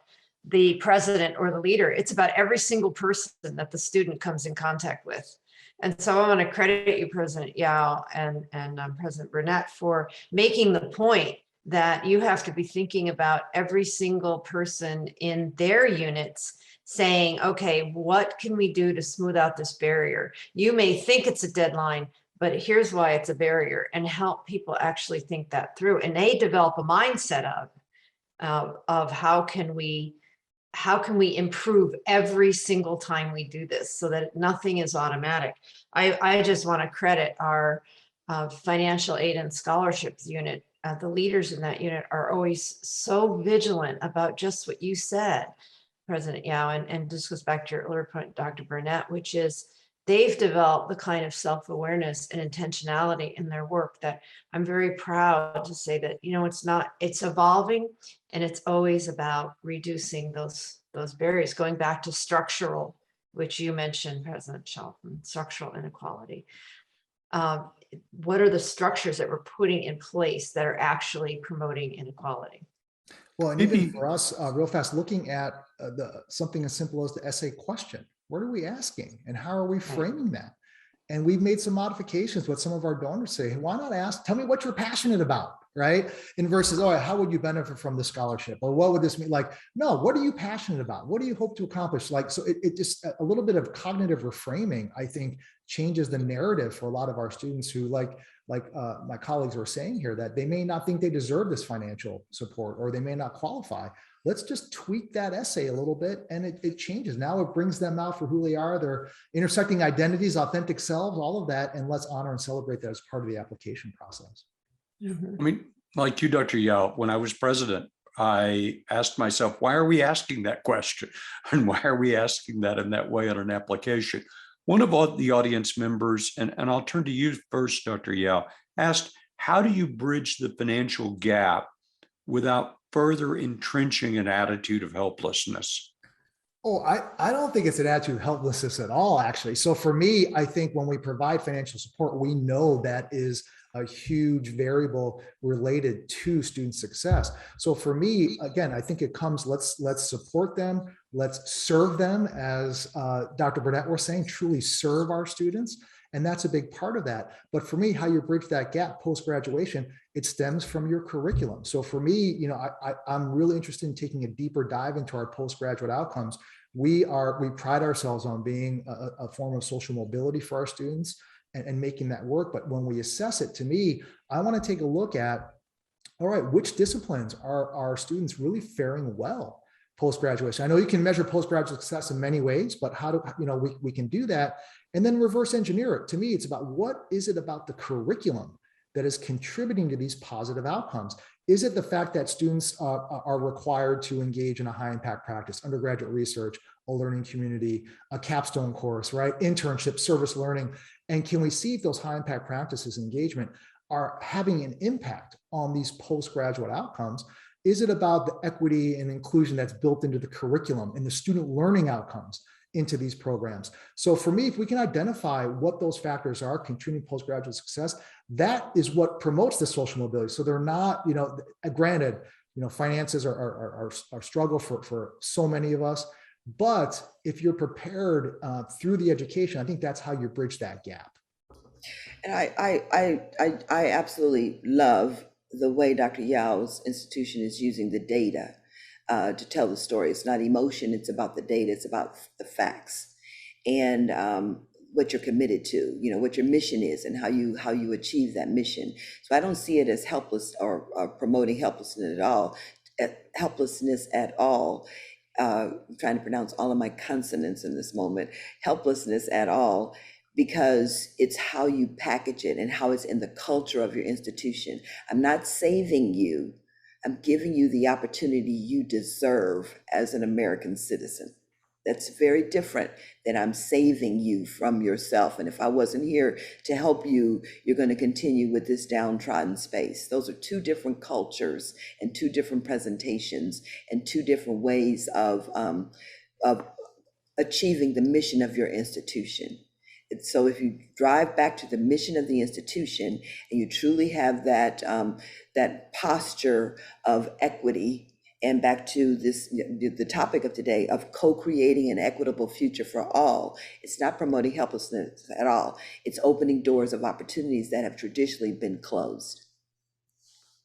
the president or the leader. It's about every single person that the student comes in contact with. And so I want to credit you, President Yao and President Burnett, for making the point that you have to be thinking about every single person in their units saying, okay, what can we do to smooth out this barrier? You may think it's a deadline, but here's why it's a barrier, and help people actually think that through. And they develop a mindset of how can we improve every single time we do this so that nothing is automatic. I just want to credit our financial aid and scholarships unit. The leaders in that unit are always so vigilant about just what you said, President Yao, and this goes back to your earlier point, Dr. Burnett, which is they've developed the kind of self-awareness and intentionality in their work that I'm very proud to say that, it's evolving, and it's always about reducing those barriers, going back to structural, which you mentioned, President Shelton, structural inequality. What are the structures that we're putting in place that are actually promoting inequality? Well, and even for us, real fast, looking at something as simple as the essay question. What are we asking and how are we framing that? And we've made some modifications. What some of our donors say, hey, why not ask, tell me what you're passionate about, right? In versus, how would you benefit from the scholarship? Or what would this mean? Like, no, what are you passionate about? What do you hope to accomplish? Like, so it just a little bit of cognitive reframing, I think, changes the narrative for a lot of our students who like my colleagues were saying here, that they may not think they deserve this financial support, or they may not qualify. Let's just tweak that essay a little bit, and it changes. Now it brings them out for who they are, their intersecting identities, authentic selves, all of that, and let's honor and celebrate that as part of the application process. I mean, like you, Dr. Yao, when I was president, I asked myself, why are we asking that question? And why are we asking that in that way on an application? One of the audience members, and I'll turn to you first, Dr. Yao, asked, how do you bridge the financial gap without further entrenching an attitude of helplessness? Oh, I don't think it's an attitude of helplessness at all, actually. So for me, I think when we provide financial support, we know that is a huge variable related to student success. So for me, again, I think it comes, let's support them, let's serve them, as Dr. Burnett was saying, truly serve our students. And that's a big part of that. But for me, how you bridge that gap post-graduation, it stems from your curriculum. So for me, I'm really interested in taking a deeper dive into our postgraduate outcomes. We pride ourselves on being a form of social mobility for our students and making that work. But when we assess it, to me, I want to take a look at, all right, which disciplines are our students really faring well? post-graduation. I know you can measure postgraduate success in many ways, but how do, we can do that and then reverse engineer it. To me, it's about what is it about the curriculum that is contributing to these positive outcomes? Is it the fact that students are required to engage in a high impact practice, undergraduate research, a learning community, a capstone course, right? Internship, service learning. And can we see if those high impact practices engagement are having an impact on these postgraduate outcomes? Is it about the equity and inclusion that's built into the curriculum and the student learning outcomes into these programs? So for me, if we can identify what those factors are contributing postgraduate success, that is what promotes the social mobility. So they're not, granted, finances are struggle for so many of us, but if you're prepared through the education, I think that's how you bridge that gap. And I absolutely love the way Dr. Yao's institution is using the data to tell the story. It's not emotion, it's about the data, it's about the facts and what you're committed to, what your mission is and how you achieve that mission. So I don't see it as helpless or promoting helplessness at all. I'm trying to pronounce all of my consonants in this moment, helplessness at all, because it's how you package it and how it's in the culture of your institution. I'm not saving you. I'm giving you the opportunity you deserve as an American citizen. That's very different than I'm saving you from yourself. And if I wasn't here to help you, you're going to continue with this downtrodden space. Those are two different cultures and two different presentations and two different ways of achieving the mission of your institution. So if you drive back to the mission of the institution and you truly have that that posture of equity, and back to this, the topic of today of co-creating an equitable future for all, it's not promoting helplessness at all. It's opening doors of opportunities that have traditionally been closed.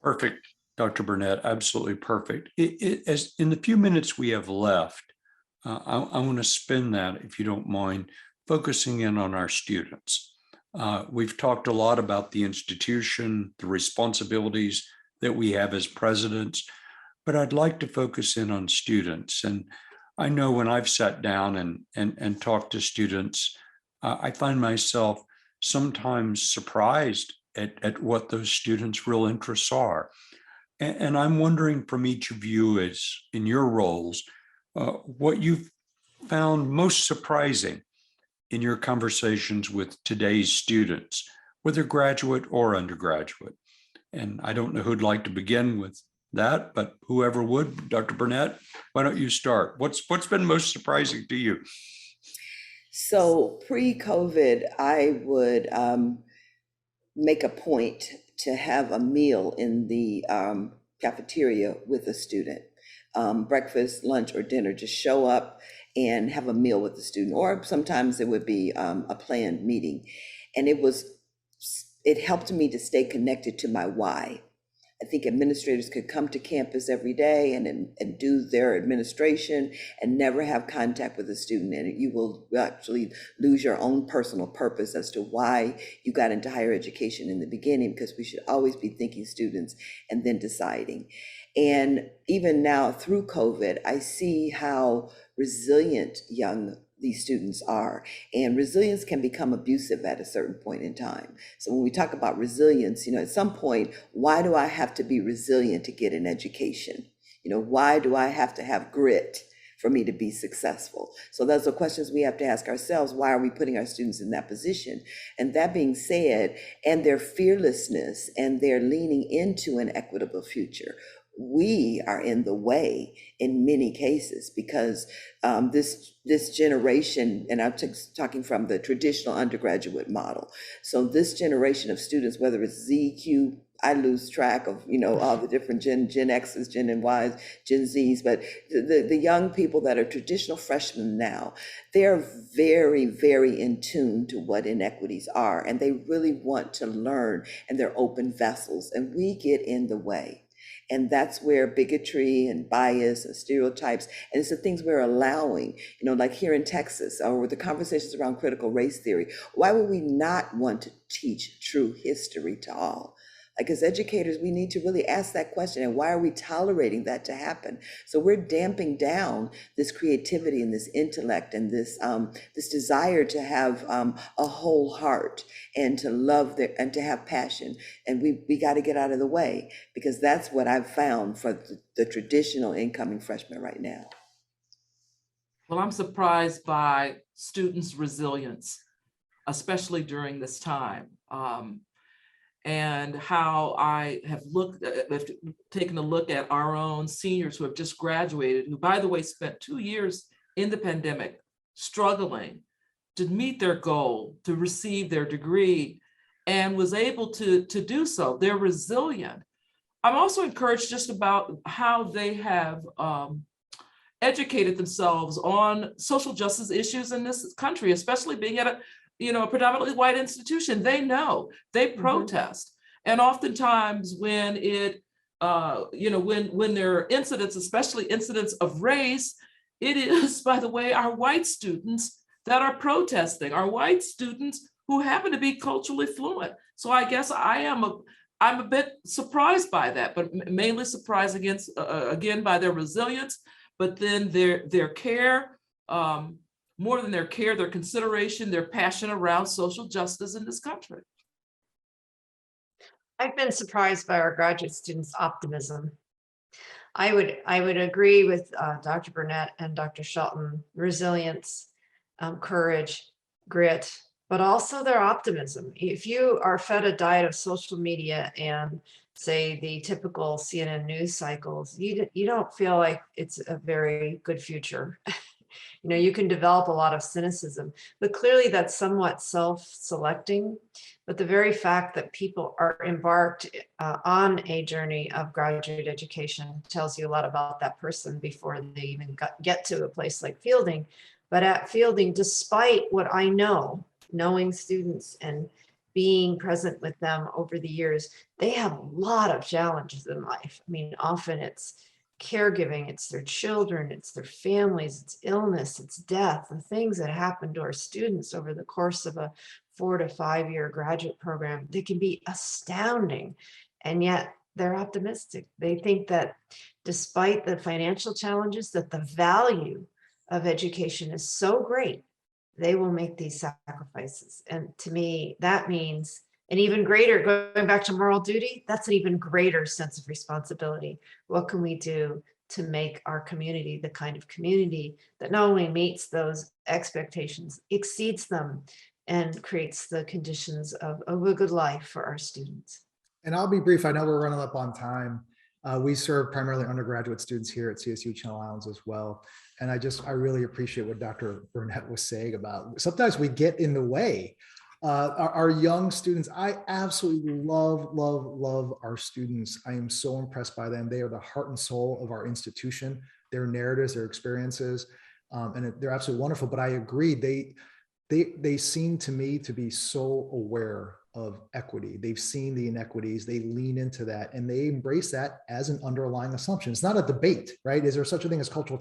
Perfect, Dr. Burnett, absolutely perfect. As in the few minutes we have left, I want to spend that, if you don't mind, focusing in on our students. We've talked a lot about the institution, the responsibilities that we have as presidents, but I'd like to focus in on students. And I know when I've sat down and talked to students, I find myself sometimes surprised at what those students' real interests are. And I'm wondering from each of you, as in your roles, what you've found most surprising in your conversations with today's students, whether graduate or undergraduate. And I don't know who'd like to begin with that, but whoever would. Dr. Burnett, why don't you start? What's been most surprising to you? So pre-COVID, I would make a point to have a meal in the cafeteria with a student, breakfast, lunch, or dinner. Just show up and have a meal with the student, or sometimes it would be a planned meeting. And it helped me to stay connected to my why. I think administrators could come to campus every day and do their administration and never have contact with a student. And you will actually lose your own personal purpose as to why you got into higher education in the beginning, because we should always be thinking students and then deciding. And even now through COVID, I see how resilient these students are, and resilience can become abusive at a certain point in time. So when we talk about resilience, at some point, why do I have to be resilient to get an education? Why do I have to have grit for me to be successful? So those are questions we have to ask ourselves. Why are we putting our students in that position? And that being said, and their fearlessness and their leaning into an equitable future, we are in the way in many cases, because this generation, and I'm talking from the traditional undergraduate model. So this generation of students, whether it's Z, Q, I lose track of, all the different Gen X's, Gen Y's, Gen Z's, but the young people that are traditional freshmen now, they're very, very in tune to what inequities are, and they really want to learn, and they're open vessels, and we get in the way. And that's where bigotry and bias and stereotypes, and it's the things we're allowing, like here in Texas, or with the conversations around critical race theory. Why would we not want to teach true history to all? Like as educators, we need to really ask that question, and why are we tolerating that to happen? So we're damping down this creativity and this intellect and this this desire to have a whole heart and to love and to have passion. And we got to get out of the way, because that's what I've found for the traditional incoming freshmen right now. Well, I'm surprised by students' resilience, especially during this time. And how I have taken a look at our own seniors who have just graduated, who, by the way, spent 2 years in the pandemic struggling to meet their goal, to receive their degree, and was able to do so. They're resilient. I'm also encouraged just about how they have educated themselves on social justice issues in this country, especially being at a predominantly white institution. They know, they protest. And oftentimes when when there are incidents, especially incidents of race, it is, by the way, our white students that are protesting, our white students who happen to be culturally fluent. So I guess I'm a bit surprised by that, but mainly surprised again by their resilience, but then their care, more than their care, their consideration, their passion around social justice in this country. I've been surprised by our graduate students' optimism. I would agree with Dr. Burnett and Dr. Shelton: resilience, courage, grit, but also their optimism. If you are fed a diet of social media and say the typical CNN news cycles, you don't feel like it's a very good future. You can develop a lot of cynicism, but clearly that's somewhat self-selecting. But the very fact that people are embarked on a journey of graduate education tells you a lot about that person before they even get to a place like Fielding. But at Fielding, despite what I know, knowing students and being present with them over the years, they have a lot of challenges in life. I mean, often it's caregiving, it's their children, it's their families, it's illness, it's death, the things that happen to our students over the course of a 4 to 5 year graduate program, they can be astounding. And yet they're optimistic. They think that despite the financial challenges, that the value of education is so great, they will make these sacrifices. And to me, that means an even greater, going back to moral duty, that's an even greater sense of responsibility. What can we do to make our community the kind of community that not only meets those expectations, exceeds them, and creates the conditions of a good life for our students? And I'll be brief. I know we're running up on time. We serve primarily undergraduate students here at CSU Channel Islands as well. And I really appreciate what Dr. Burnett was saying about sometimes we get in the way. Our young students, I absolutely love our students. I am so impressed by them. They are the heart and soul of our institution, their narratives, their experiences, and they're absolutely wonderful. But I agree, they seem to me to be so aware of equity. They've seen the inequities, they lean into that, and they embrace that as an underlying assumption. It's not a debate, right? Is there such a thing as cultural